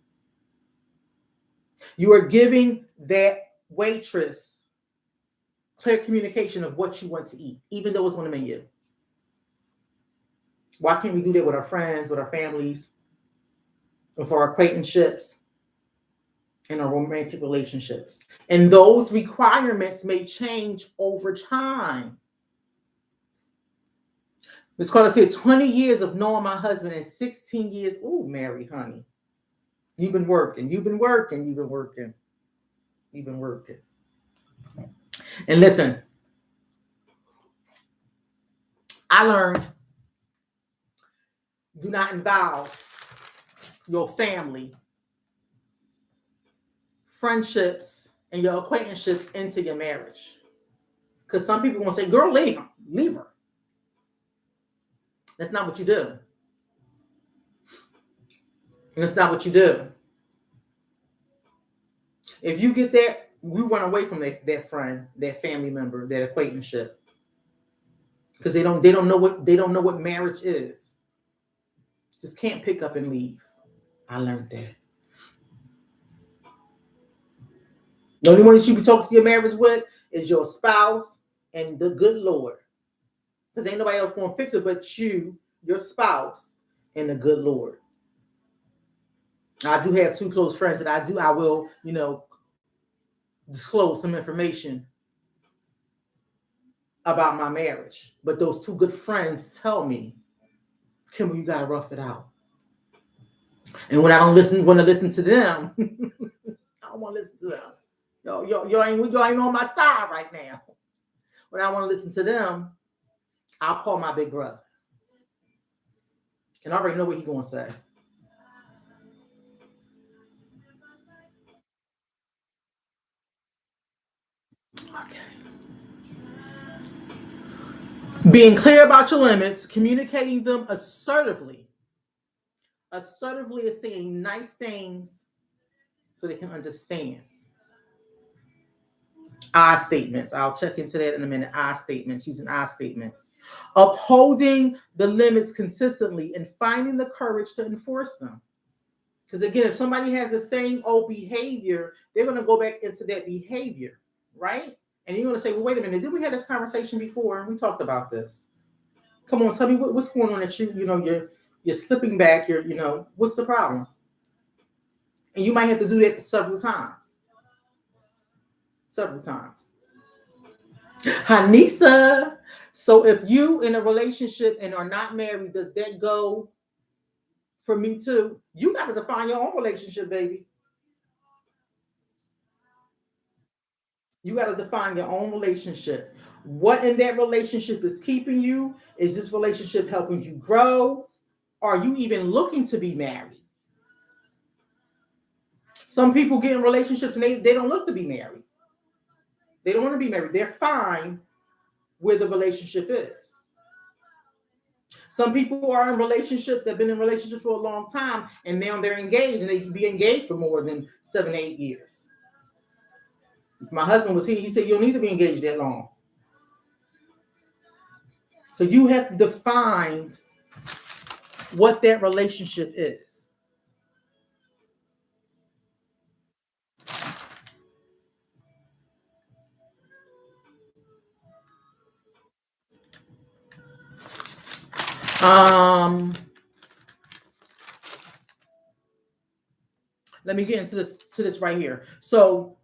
You are giving that waitress clear communication of what you want to eat, even though it's on the menu. Why can't we do that with our friends, with our families, with our acquaintanceships, and our romantic relationships? And those requirements may change over time. Ms. Carter said, 20 years of knowing my husband and 16 years. Oh, Mary, honey. You've been working. And listen, I learned, do not involve your family, friendships, and your acquaintanceships into your marriage. Because some people want to say, girl, leave him. Leave her. That's not what you do. And that's not what you do. If you get that, we run away from that friend, that family member, that acquaintanceship. Because they don't know what marriage is. Just can't pick up and leave. I learned that. The only one you should be talking to your marriage with is your spouse and the good Lord. Because ain't nobody else going to fix it but you, your spouse, and the good Lord. I do have two close friends that I will, disclose some information about my marriage. But those two good friends tell me, Kimble, you got to rough it out. And when I don't want to listen to them, I don't want to listen to them. Y'all ain't on my side right now. When I want to listen to them, I'll call my big brother. And I already know what he's going to say. Okay. Being clear about your limits, communicating them assertively. Assertively is saying nice things so they can understand. I statements. I'll check into that in a minute. I statements, using I statements. Upholding the limits consistently and finding the courage to enforce them. Because again, if somebody has the same old behavior, they're going to go back into that behavior, right? And you're going to say, well, wait a minute, did we have this conversation before? And we talked about this. Come on, tell me what's going on that you're slipping back. What's the problem? And you might have to do that several times. Hanisa, so if you in a relationship and are not married, does that go for me too? You got to define your own relationship, baby. You got to define your own relationship. What in that relationship is keeping you? Is this relationship helping you grow? Are you even looking to be married? Some people get in relationships and they don't look to be married. They don't want to be married. They're fine where the relationship is. Some people are in relationships that have been in relationships for a long time and now they're engaged and they can be engaged for more than 7 to 8 years. If my husband was here, he said you don't need to be engaged that long. So you have to define what that relationship is. Let me get into this right here. So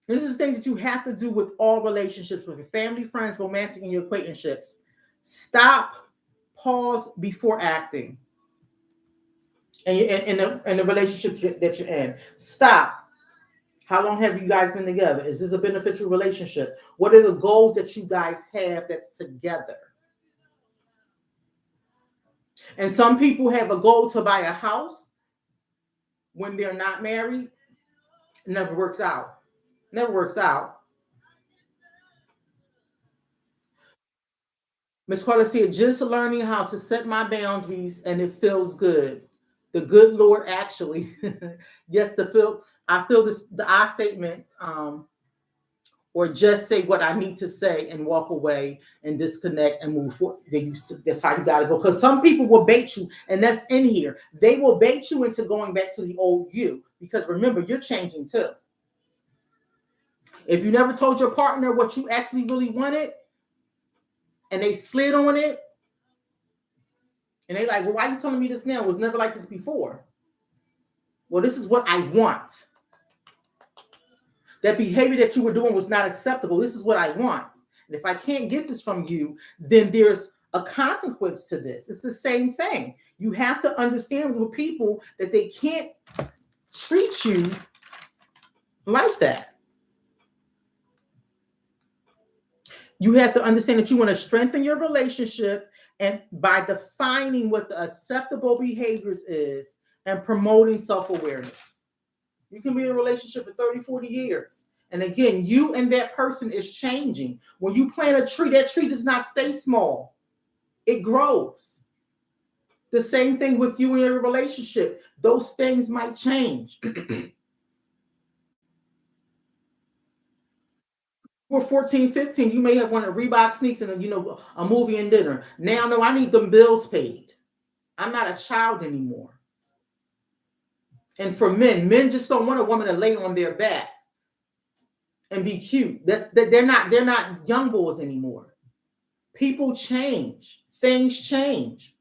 this is things that you have to do with all relationships, with your family, friends, romantic, and your acquaintanceships. Stop, pause before acting. And in the relationship that you're in. Stop. How long have you guys been together? Is this a beneficial relationship? What are the goals that you guys have that's together? And some people have a goal to buy a house when they're not married. It never works out. Never works out. Miss Carter said, just learning how to set my boundaries and it feels good. The good Lord actually. Yes, I feel this, the I statements, or just say what I need to say and walk away and disconnect and move forward. That's how you got to go. Because some people will bait you, and that's in here. They will bait you into going back to the old you. Because remember, you're changing too. If you never told your partner what you actually really wanted, and they slid on it, and they like, well, why are you telling me this now? It was never like this before. Well, this is what I want. That behavior that you were doing was not acceptable. This is what I want. And if I can't get this from you, then there's a consequence to this. It's the same thing. You have to understand with people that they can't treat you like that. You have to understand that you want to strengthen your relationship And by defining what the acceptable behaviors is and promoting self-awareness. You can be in a relationship for 30, 40 years. And again, you and that person is changing. When you plant a tree, that tree does not stay small. It grows. The same thing with you in your relationship. Those things might change. We're 14, 15. You may have wanted Reebok sneaks and a movie and dinner. Now, no, I need them bills paid. I'm not a child anymore. And for men just don't want a woman to lay on their back and be cute. They're not young boys anymore. People change. Things change.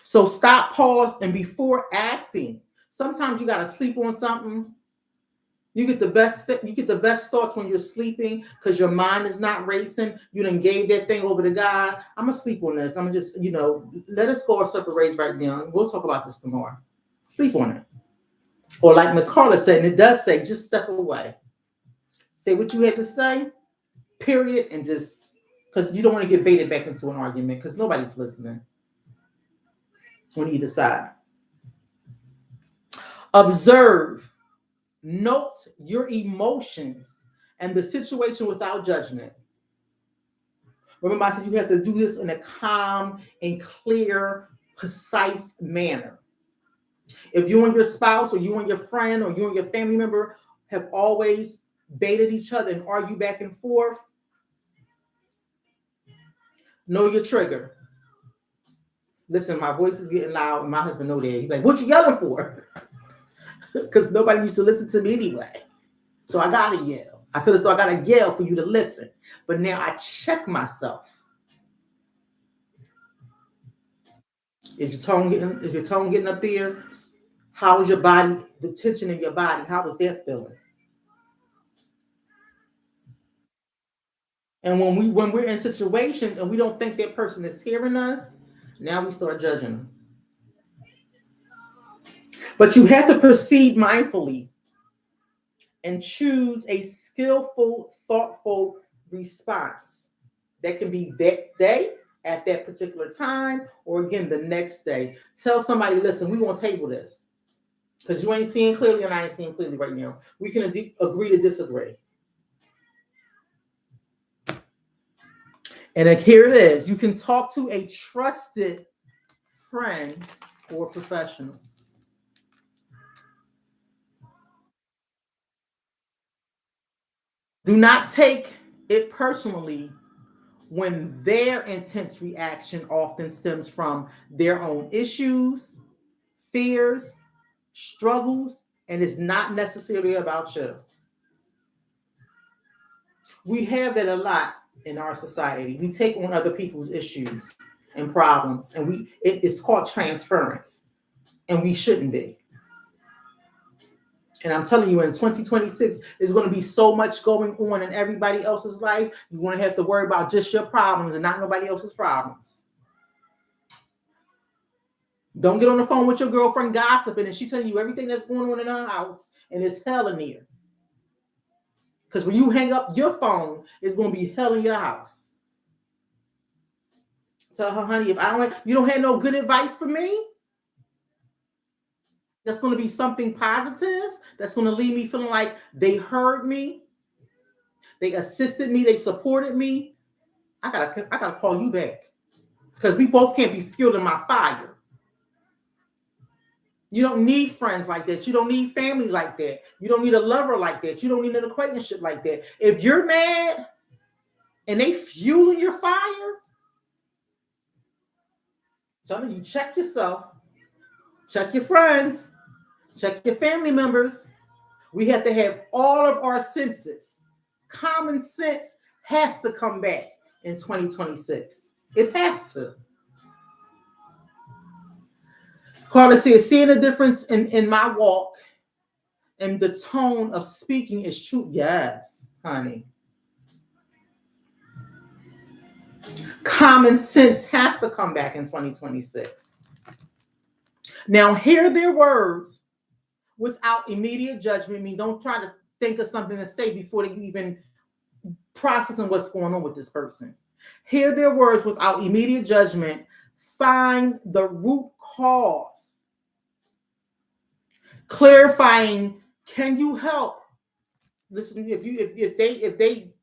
So stop, pause, and before acting. Sometimes you gotta sleep on something. You get the best thoughts when you're sleeping because your mind is not racing. You done gave that thing over to God. I'm gonna sleep on this. I'm gonna just, let us go our separate ways right now. We'll talk about this tomorrow. Sleep on it. Or like Miss Carla said, and it does say, just step away. Say what you had to say, period, and just, because you don't want to get baited back into an argument because nobody's listening on either side. Observe. Note your emotions and the situation without judgment. Remember, I said you have to do this in a calm and clear, precise manner. If you and your spouse or you and your friend or you and your family member have always baited each other and argue back and forth, know your trigger. Listen, my voice is getting loud and my husband know that. He's like, what you yelling for? Because nobody used to listen to me anyway. So I gotta yell. I feel as though I gotta yell for you to listen. But now I check myself. Is your tone getting up there? How is your body, the tension in your body? How is that feeling? And when we're in situations and we don't think that person is hearing us, now we start judging them. But you have to proceed mindfully and choose a skillful, thoughtful response. That can be that day, at that particular time, or again, the next day. Tell somebody, listen, we won't table this. Because you ain't seeing clearly and I ain't seeing clearly right now. We can agree to disagree. And here it is. You can talk to a trusted friend or professional. Do not take it personally when their intense reaction often stems from their own issues, fears, struggles, and is not necessarily about you. We have that a lot in our society. We take on other people's issues and problems, and it's called transference, and we shouldn't be. And I'm telling you, in 2026, there's going to be so much going on in everybody else's life. You're going to have to worry about just your problems and not nobody else's problems. Don't get on the phone with your girlfriend gossiping and she's telling you everything that's going on in her house and it's hell in here. Because when you hang up your phone, it's going to be hell in your house. Tell her, honey, if you don't have no good advice for me, that's going to be something positive. That's going to leave me feeling like they heard me, they assisted me, they supported me. I gotta call you back because we both can't be fueling my fire. You don't need friends like that. You don't need family like that. You don't need a lover like that. You don't need an acquaintanceship like that. If you're mad and they fueling your fire, some of you check yourself, check your friends, check your family members. We have to have all of our senses. Common sense has to come back in 2026. It has to. Carla says, seeing a difference in my walk and the tone of speaking is true. Yes, honey. Common sense has to come back in 2026. Now, hear their words without immediate judgment. I mean, don't try to think of something to say before they even processing what's going on with this person. Hear their words without immediate judgment. Find the root cause. Clarifying, can you help? Listen, if they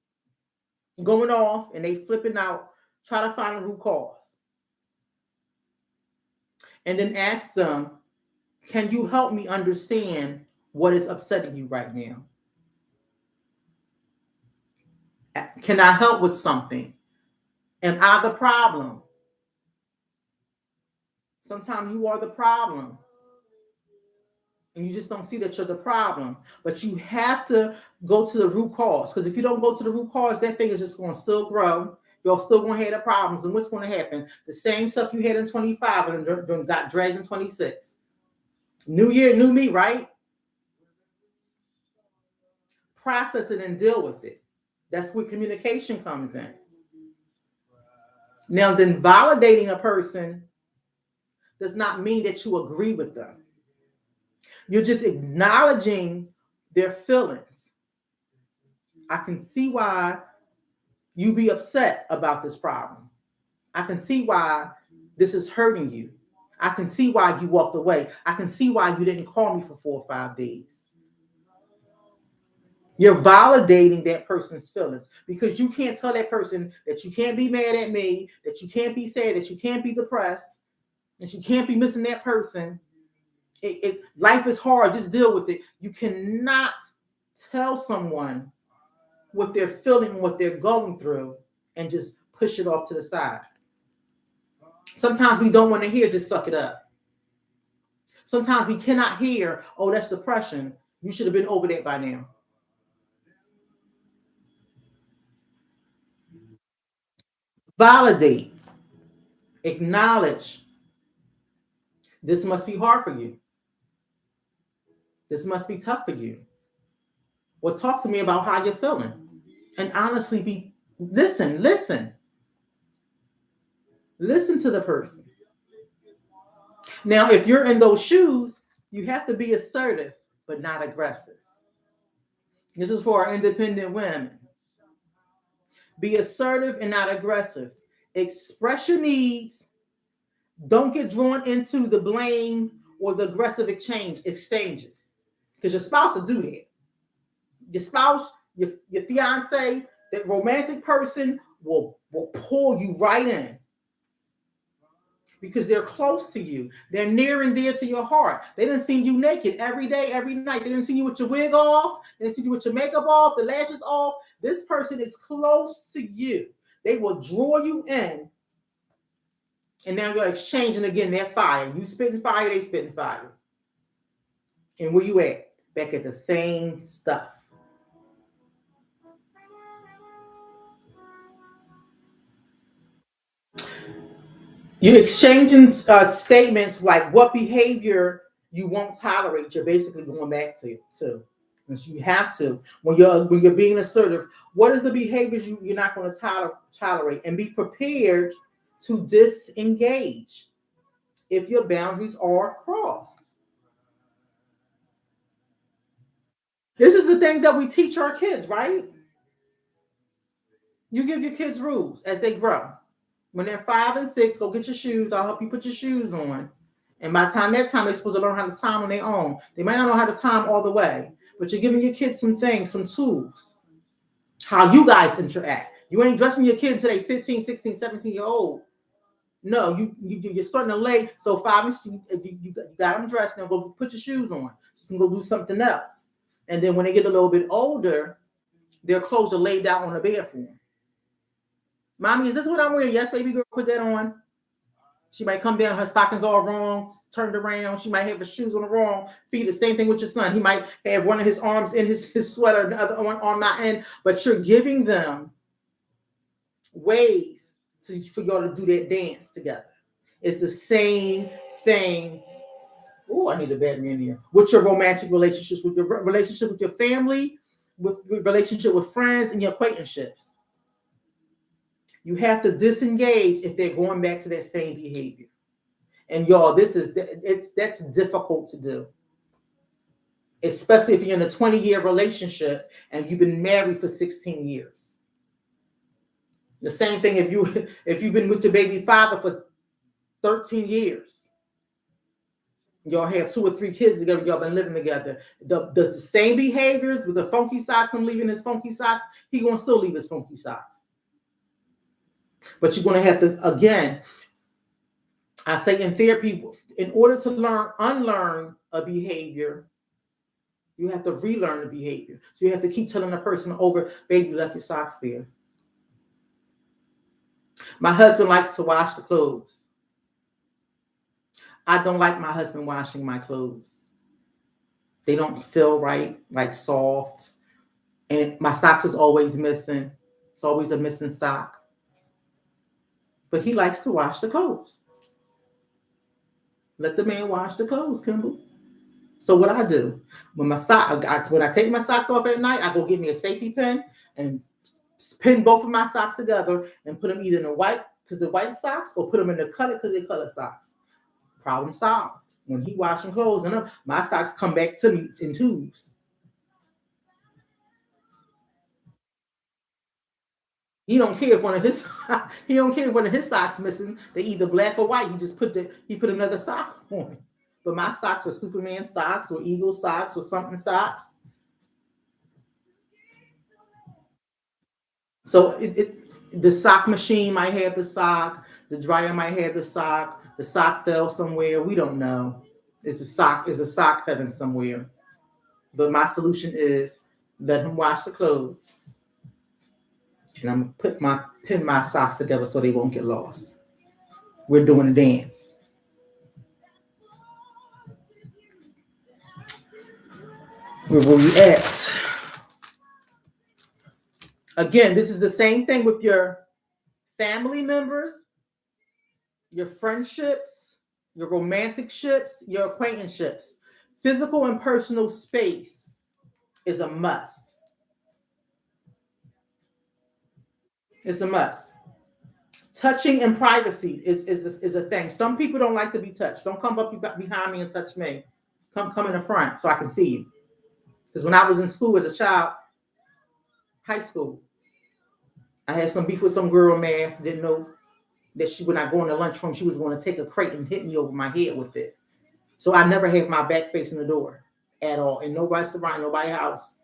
going off and they flipping out, try to find the root cause. And then ask them, can you help me understand what is upsetting you right now? Can I help with something? Am I the problem? Sometimes you are the problem. And you just don't see that you're the problem. But you have to go to the root cause. Because if you don't go to the root cause, that thing is just going to still grow. You're still going to have the problems. And what's going to happen? The same stuff you had in 25 and got dragged in 26. New year, new me, right? Process it and deal with it. That's where communication comes in. Now, then validating a person does not mean that you agree with them. You're just acknowledging their feelings. I can see why you be upset about this problem. I can see why this is hurting you. I can see why you walked away. I can see why you didn't call me for 4 or 5 days. You're validating that person's feelings, because you can't tell that person that you can't be mad at me, that you can't be sad, that you can't be depressed, that you can't be missing that person. Life is hard. Just deal with it. You cannot tell someone what they're feeling, what they're going through, and just push it off to the side. Sometimes we don't want to hear, just suck it up. Sometimes we cannot hear, oh, that's depression. You should have been over that by now. Validate. Acknowledge. This must be hard for you. This must be tough for you. Well, talk to me about how you're feeling. And honestly, listen. Listen to the person. Now, if you're in those shoes, you have to be assertive, but not aggressive. This is for our independent women. Be assertive and not aggressive. Express your needs. Don't get drawn into the blame or the aggressive exchanges. Because your spouse will do that. Your spouse, your fiance, that romantic person will pull you right in. Because they're close to you. They're near and dear to your heart. They didn't see you naked every day, every night. They didn't see you with your wig off. They didn't see you with your makeup off, the lashes off. This person is close to you. They will draw you in. And now you're exchanging again that fire. You spitting fire, they spitting fire. And where you at? Back at the same stuff. You're exchanging statements like what behavior you won't tolerate. You're basically going back to. You have to. When you're being assertive, what is the behaviors you're not going to tolerate? And be prepared to disengage if your boundaries are crossed. This is the thing that we teach our kids, right? You give your kids rules as they grow. When they're 5 and 6, go get your shoes. I'll help you put your shoes on. And by the time they're supposed to learn how to time on their own. They might not know how to time all the way, but you're giving your kids some things, some tools, how you guys interact. You ain't dressing your kid until they're 15, 16, 17-year-old. No, you're starting to lay. So 5 and 6, you got them dressed. Now go put your shoes on so you can go do something else. And then when they get a little bit older, their clothes are laid out on the bed for them. Mommy, is this what I'm wearing? Yes, baby girl, put that on. She might come down, her stockings all wrong, turned around. She might have her shoes on the wrong feet. The same thing with your son. He might have one of his arms in his sweater, the other one arm not in. But you're giving them ways for y'all to do that dance together. It's the same thing. Oh, I need a battery in here. With your romantic relationships, with your relationship with your family, with relationship with friends and your acquaintanceships. You have to disengage if they're going back to that same behavior. And y'all, that's difficult to do. Especially if you're in a 20-year relationship and you've been married for 16 years. The same thing if you've been with your baby father for 13 years. Y'all have 2 or 3 kids together. Y'all been living together. The same behaviors with the funky socks. I'm leaving his funky socks. He gonna still leave his funky socks. But you're gonna have to, again, I say in therapy, in order to unlearn a behavior, you have to relearn the behavior. So you have to keep telling the person over, baby, you left your socks there. My husband likes to wash the clothes. I don't like my husband washing my clothes. They don't feel right, like soft. And my socks is always missing. It's always a missing sock. But he likes to wash the clothes. Let the man wash the clothes, Kimble. So what I do, when I take my socks off at night, I go get me a safety pin and pin both of my socks together and put them either in the white, because the white socks, or put them in the color, because they're color socks. Problem solved. When he washing clothes, and my socks come back to me in tubes. He don't care if one of his socks missing. They either black or white. He put another sock on. But my socks are Superman socks or Eagle socks or something socks. So the sock machine might have the sock. The dryer might have the sock. The sock fell somewhere. We don't know. It's a sock heaven somewhere. But my solution is let him wash the clothes. And I'm gonna pin my socks together so they won't get lost. We're doing a dance. Where were we at? Again, this is the same thing with your family members, your friendships, your romantic ships, your acquaintanceships. Physical and personal space is a must. It's a must. Touching and privacy is a thing. Some people don't like to be touched. Don't come up behind me and touch me. Come in the front so I can see you. Because when I was in school as a child, high school, I had some beef with some girl in math. Didn't know that when I go in the lunchroom, she was going to take a crate and hit me over my head with it. So I never have my back facing the door at all. And nobody's around, nobody's house.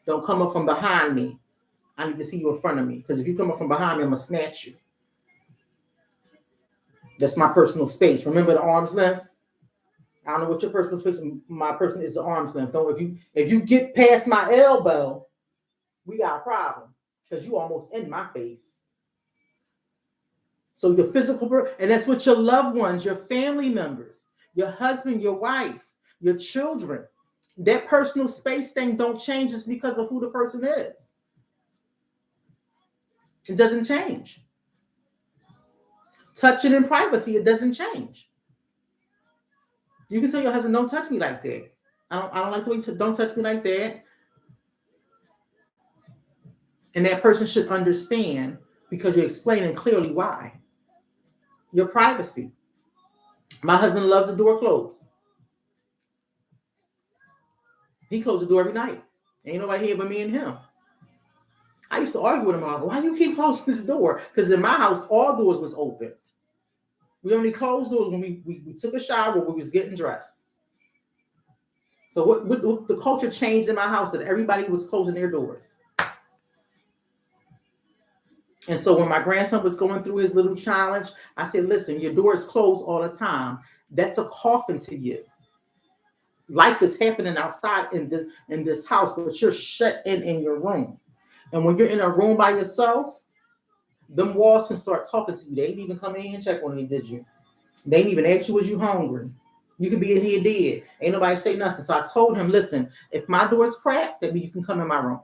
Don't come up from behind me. I need to see you in front of me. Because if you come up from behind me, I'm going to snatch you. That's my personal space. Remember the arm's length? I don't know what your personal space is. My person is the arm's length. If you get past my elbow, we got a problem. Because you almost in my face. So your physical, and that's what your loved ones, your family members, your husband, your wife, your children. That personal space thing don't change just because of who the person is. It doesn't change. Touching in privacy, it doesn't change. You can tell your husband, don't touch me like that. I don't like the way you don't touch me like that. And that person should understand because you're explaining clearly why. Your privacy. My husband loves the door closed. He closed the door every night. Ain't nobody here but me and him. I used to argue with him. Why do you keep closing this door? Because in my house, all doors was open. We only closed doors when we took a shower or we was getting dressed. So what the culture changed in my house that everybody was closing their doors. And so when my grandson was going through his little challenge, I said, listen, your door is closed all the time. That's a coffin to you. Life is happening outside in this house, but you're shut in your room. And when you're in a room by yourself, them walls can start talking to you. They ain't even come in here and check on you, did you? They ain't even ask you, was you hungry? You could be in here dead. Ain't nobody say nothing. So I told him, listen, if my door's cracked, that means you can come in my room.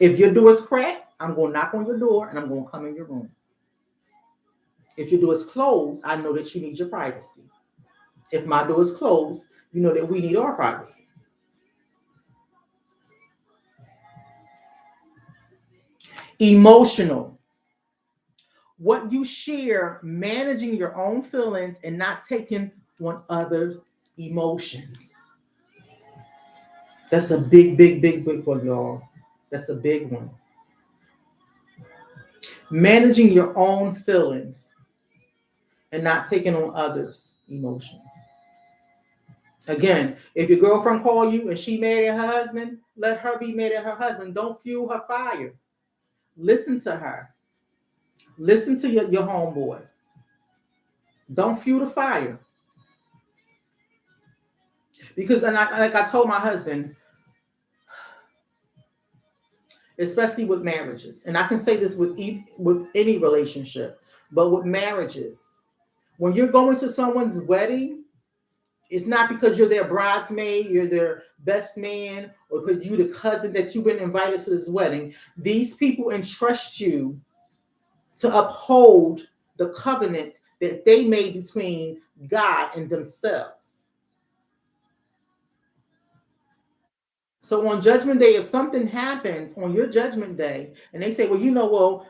If your door's cracked, I'm going to knock on your door and I'm going to come in your room. If your door is closed, I know that you need your privacy. If my door is closed, you know that we need our privacy. Emotional. What you share, managing your own feelings and not taking on other emotions. That's a big one, y'all. That's a big one. managing your own feelings and not taking on others' emotions. Again, if your girlfriend call you and she mad at her husband, let her be mad at her husband. Don't fuel her fire. Listen to her. Listen to your homeboy. Don't fuel the fire. Because, and like I told my husband, especially with marriages, and I can say this with any relationship, but with marriages, when you're going to someone's wedding, it's not because you're their bridesmaid, you're their best man, or because you're the cousin that you've been invited to this wedding. These people entrust you to uphold the covenant that they made between God and themselves. So on Judgment Day, if something happens on your Judgment Day, and they say, well,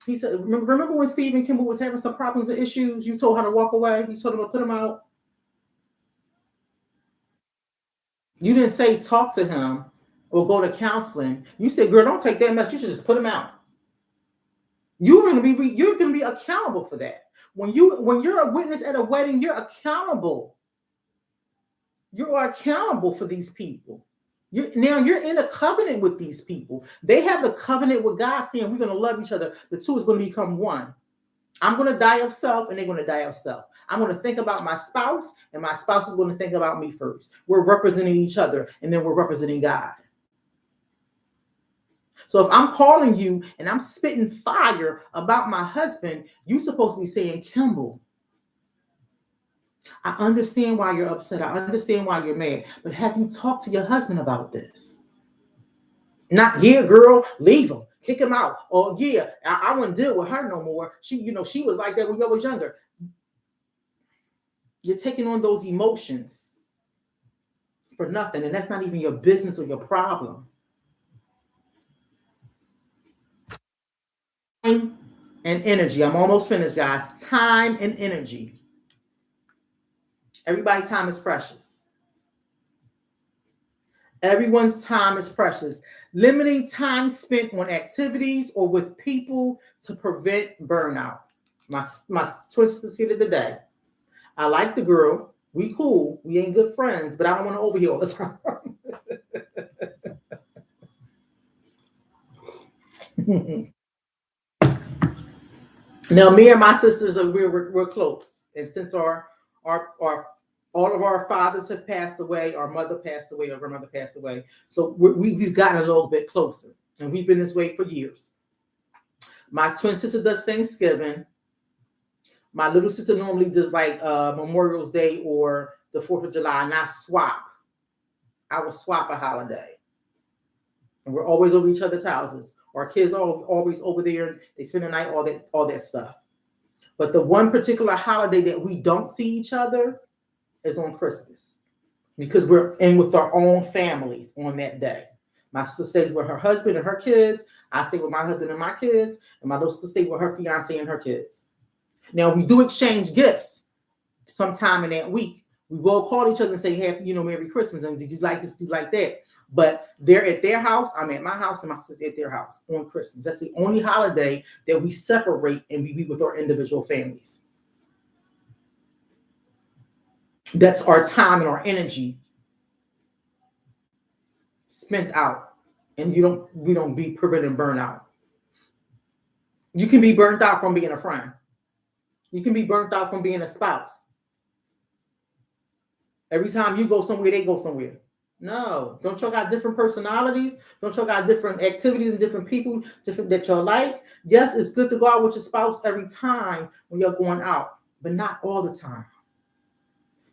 he said, remember when Stephen Kimble was having some problems or issues? You told her to walk away. You told him to put him out. You didn't say talk to him or go to counseling. You said, girl, don't take that much. You should just put him out. You're gonna be accountable for that. When you're a witness at a wedding, you're accountable. You are accountable for these people. You're in a covenant with these people. They have the covenant with God saying we're going to love each other. The two is going to become one. I'm going to die of self and they're going to die of self. I'm going to think about my spouse and my spouse is going to think about me first. We're representing each other and then we're representing God. So if I'm calling you and I'm spitting fire about my husband, you're supposed to be saying, Kimble, I understand why you're upset. I understand why you're mad. But have you talked to your husband about this? Not, yeah, girl, leave him, kick him out. Or yeah, I wouldn't deal with her no more. She was like that when I was younger. You're taking on those emotions for nothing, and that's not even your business or your problem. Time and energy. I'm almost finished, guys. Time and energy. Everybody's time is precious. Everyone's time is precious. Limiting time spent on activities or with people to prevent burnout. My twisted seat of the day. I like the girl. We cool. We ain't good friends, but I don't want to overhear all the time. Now, me and my sisters we're close, and since our all of our fathers have passed away, our mother passed away, our grandmother passed away, so we've gotten a little bit closer, and we've been this way for years. My twin sister does Thanksgiving. My little sister normally does like Memorial's Day or the 4th of July, and I will swap a holiday. And we're always over each other's houses. Our kids are always over there. They spend the night, all that stuff. But the one particular holiday that we don't see each other is on Christmas, because we're in with our own families on that day. My sister stays with her husband and her kids. I stay with my husband and my kids. And my little sister stays with her fiance and her kids. Now, we do exchange gifts sometime in that week. We will call each other and say, happy, Merry Christmas. And did you like this? Do you like that? But they're at their house. I'm at my house, and my sister's at their house on Christmas. That's the only holiday that we separate and we be with our individual families. That's our time and our energy spent out, and we don't be preventing burnout. You can be burnt out from being a friend. You can be burnt out from being a spouse. Every time you go somewhere, they go somewhere. No, don't y'all got different personalities? Don't y'all got different activities and different people that y'all like? Yes, it's good to go out with your spouse every time when you're going out, but not all the time.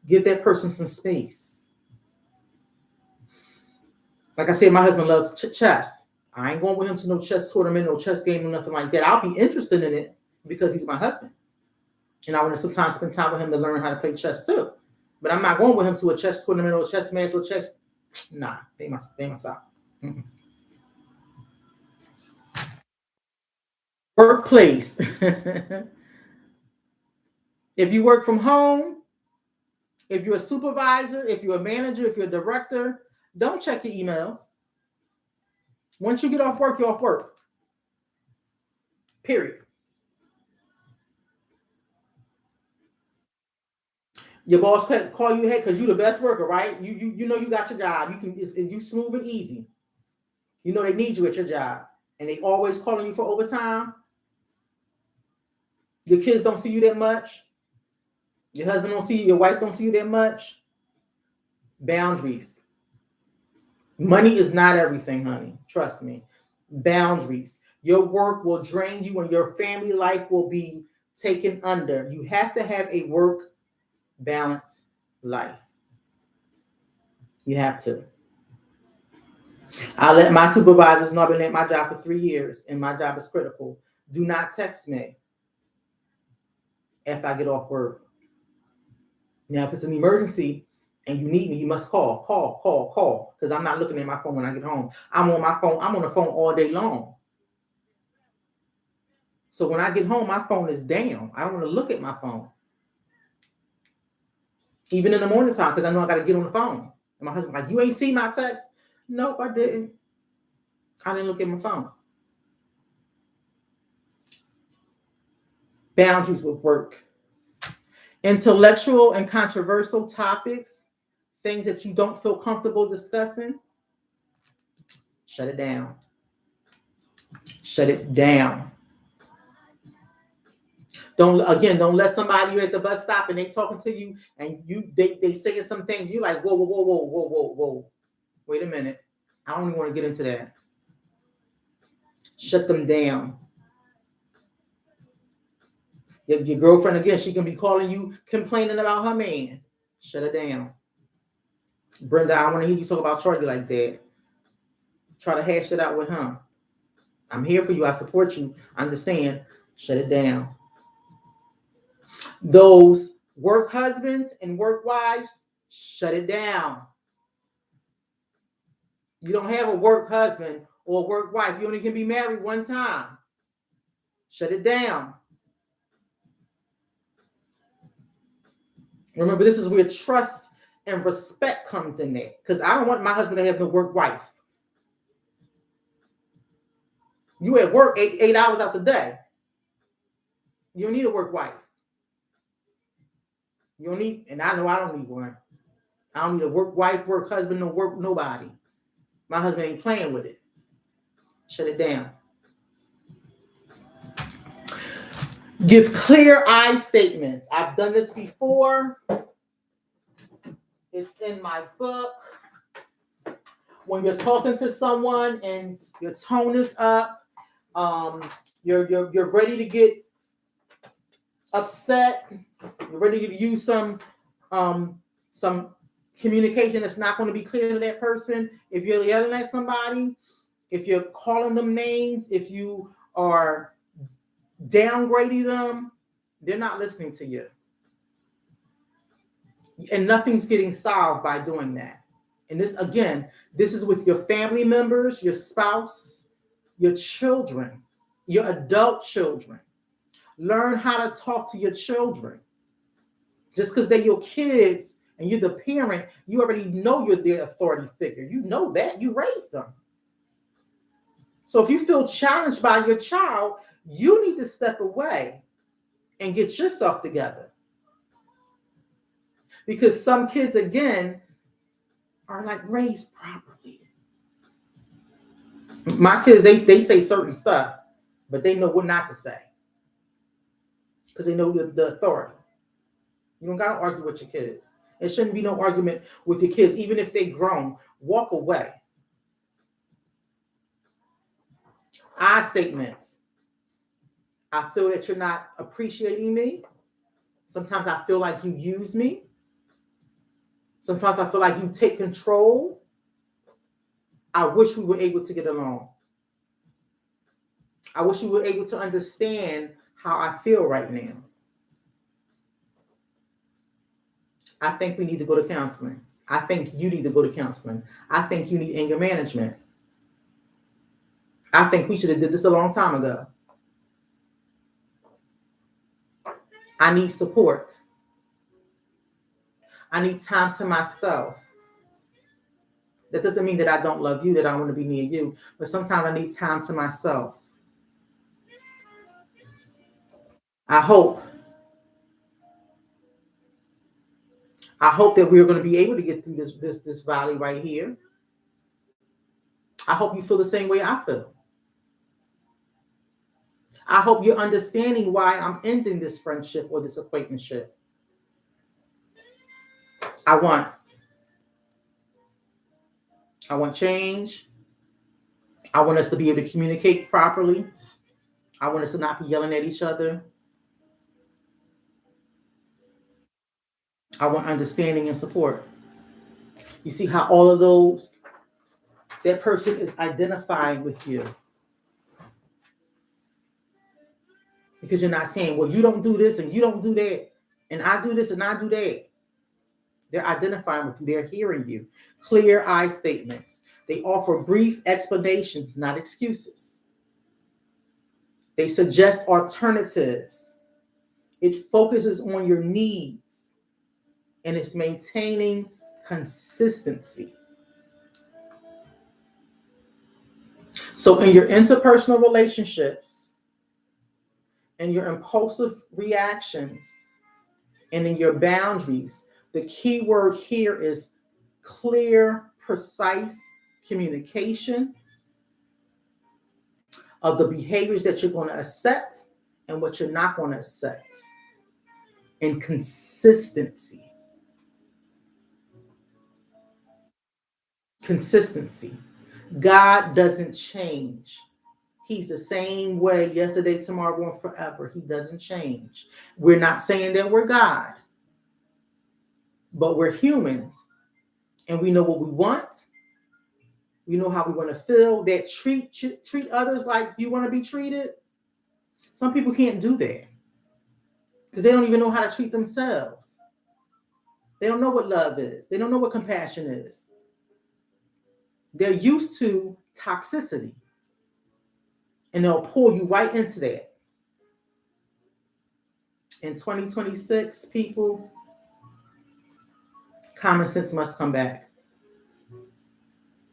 Give that person some space. Like I said, my husband loves chess. I ain't going with him to no chess tournament, no chess game, or nothing like that. I'll be interested in it because he's my husband. And I want to sometimes spend time with him to learn how to play chess too. But I'm not going with him to a chess tournament or a chess match or chess. Nah, they must stop. Mm-mm. Workplace. If you work from home, if you're a supervisor, if you're a manager, if you're a director, don't check your emails. Once you get off work, you're off work. Period. Your boss call you, hey, because you the best worker, right? You know you got your job. You can you smooth and easy. You know they need you at your job, and they always calling you for overtime. Your kids don't see you that much. Your husband don't see you. Your wife don't see you that much. Boundaries. Money is not everything, honey. Trust me. Boundaries. Your work will drain you, and your family life will be taken under. You have to have a work balance life. You have to. I let my supervisors know I've been at my job for 3 years, and my job is critical. Do not text me after I get off work. Now, if it's an emergency and you need me, you must call, because I'm not looking at my phone when I get home. I'm on my phone. I'm on the phone all day long. So when I get home, my phone is down. I don't want to look at my phone. Even in the morning time, because I know I got to get on the phone. And my husband's like, you ain't see my text? Nope, I didn't. I didn't look at my phone. Boundaries with work. Intellectual and controversial topics, things that you don't feel comfortable discussing, shut it down. Shut it down. Don't let somebody, you're at the bus stop and they talking to you and they saying some things. You're like, whoa. Wait a minute. I don't even want to get into that. Shut them down. Your girlfriend, again, she can be calling you, complaining about her man. Shut it down. Brenda, I want to hear you talk about Charlie like that. Try to hash it out with him. I'm here for you. I support you. Understand. Shut it down. Those work husbands and work wives, shut it down. You don't have a work husband or a work wife. You only can be married one time. Shut it down. Remember, this is where trust and respect comes in there. Because I don't want my husband to have no work wife. You at work 8 hours out the day. You don't need a work wife. You don't need, and I know I don't need one. I don't need a work wife, work husband, no work nobody. My husband ain't playing with it. Shut it down. Give clear I statements. I've done this before. It's in my book. When you're talking to someone and your tone is up, you're ready to get upset. You're ready to use some communication that's not going to be clear to that person. If you're yelling at somebody, if you're calling them names, if you are downgrading them, they're not listening to you. And nothing's getting solved by doing that. And this is with your family members, your spouse, your children, your adult children. Learn how to talk to your children. Just because they're your kids and you're the parent, you already know you're their authority figure. You know that. You raised them. So if you feel challenged by your child, you need to step away and get yourself together. Because some kids, again, are like raised properly. My kids, they say certain stuff, but they know what not to say. Because they know the authority. You don't got to argue with your kids. There shouldn't be no argument with your kids, even if they're grown. Walk away. I statements. I feel that you're not appreciating me. Sometimes I feel like you use me. Sometimes I feel like you take control. I wish we were able to get along. I wish you were able to understand how I feel right now. I think we need to go to counseling. I think you need to go to counseling. I think you need anger management. I think we should have did this a long time ago. I need support. I need time to myself. That doesn't mean that I don't love you, that I want to be near you, but sometimes I need time to myself. I hope that we're going to be able to get through this valley right here. I hope you feel the same way I feel. I hope you're understanding why I'm ending this friendship or this acquaintanceship. I want change. I want us to be able to communicate properly. I want us to not be yelling at each other. I want understanding and support. You see how all of those, that person is identifying with you. Because you're not saying, well, you don't do this and you don't do that, and I do this and I do that. They're identifying with you. They're hearing you. Clear I statements. They offer brief explanations, not excuses. They suggest alternatives. It focuses on your needs, and it's maintaining consistency. So in your interpersonal relationships and your impulsive reactions and in your boundaries, the key word here is clear, precise communication of the behaviors that you're going to accept and what you're not going to accept, and consistency. Consistency. God doesn't change. He's the same way yesterday, tomorrow, and forever. He doesn't change. We're not saying that we're God, but we're humans, and we know what we want. We know how we want to feel. That treat others like you want to be treated. Some people can't do that because they don't even know how to treat themselves. They don't know what love is. They don't know what compassion is. They're used to toxicity, and they'll pull you right into that. In 2026, people, common sense must come back.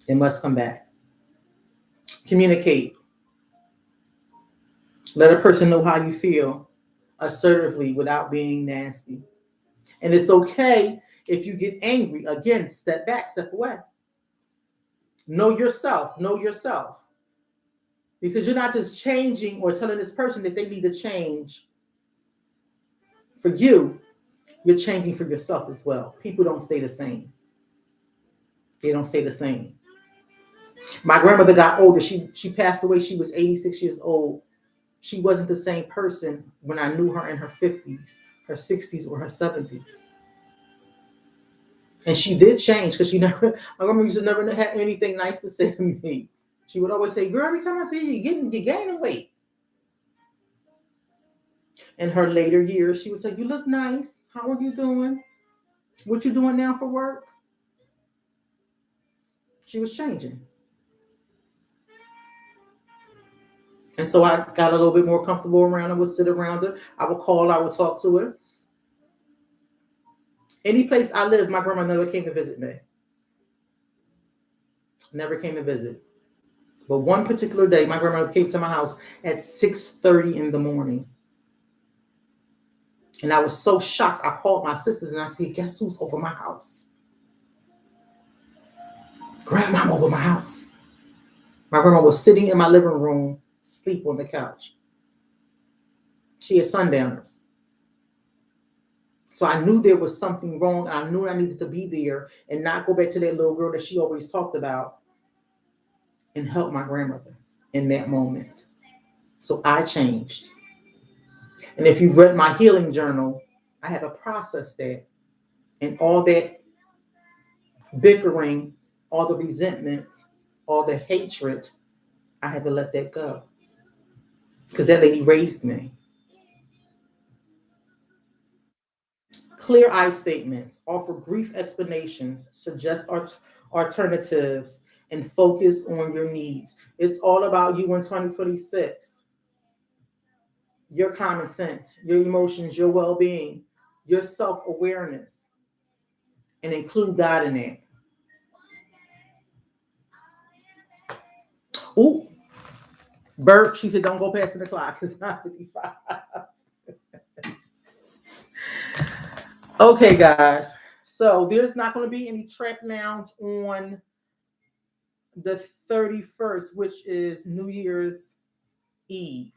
It must come back. Communicate. Let a person know how you feel assertively without being nasty. And it's okay if you get angry. Again, step back, step away. Know yourself. Know yourself. Because you're not just changing or telling this person that they need to change for you. You're changing for yourself as well. People don't stay the same. They don't stay the same. My grandmother got older. She passed away. She was 86 years old. She wasn't the same person when I knew her in her 50s, her 60s, or her 70s. And she did change because my grandma used to never have anything nice to say to me. She would always say, girl, every time I see you, you're gaining weight. In her later years, she would say, you look nice. How are you doing? What you doing now for work? She was changing. And so I got a little bit more comfortable around her, would sit around her. I would call her, I would talk to her. Any place I lived, my grandma never came to visit me. Never came to visit. But one particular day, my grandmother came to my house at 6:30 in the morning. And I was so shocked. I called my sisters and I said, guess who's over my house? Grandma over my house. My grandma was sitting in my living room, asleep on the couch. She had sundowners. So I knew there was something wrong. I knew I needed to be there and not go back to that little girl that she always talked about and help my grandmother in that moment. So I changed. And if you've read my healing journal, I had to process that and all that bickering, all the resentment, all the hatred. I had to let that go because that lady raised me. Clear I statements, offer brief explanations, suggest alternatives, and focus on your needs. It's all about you in 2026. Your common sense, your emotions, your well-being, your self-awareness, and include God in it. Ooh, Burke, she said, don't go past the clock. It's 9:55. Okay, guys. So there's not going to be any Trap Lounge on the 31st, which is New Year's Eve.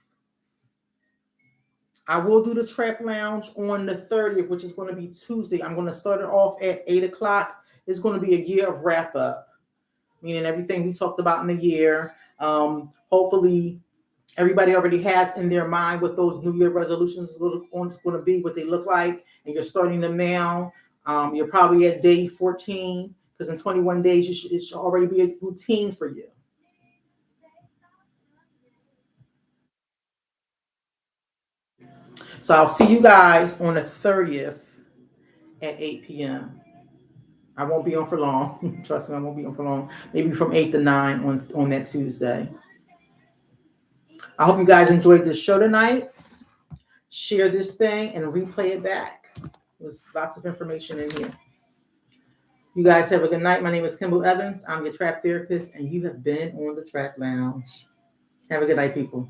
I will do the Trap Lounge on the 30th, which is going to be Tuesday. I'm going to start it off at 8 o'clock. It's going to be a year of wrap up, meaning everything we talked about in the year. Hopefully, everybody already has in their mind what those New Year resolutions is going to be, what they look like, and you're starting them now. You're probably at day 14 because in 21 days it should already be a routine for you. So I'll see you guys on the 30th at 8 p.m. I won't be on for long. Trust me, I won't be on for long. Maybe from 8 to 9 on that Tuesday. I hope you guys enjoyed this show tonight. Share this thing and replay it back. There's lots of information in here. You guys have a good night. My name is Kimble Evans. I'm your trap therapist, and you have been on the Trap Lounge. Have a good night, people.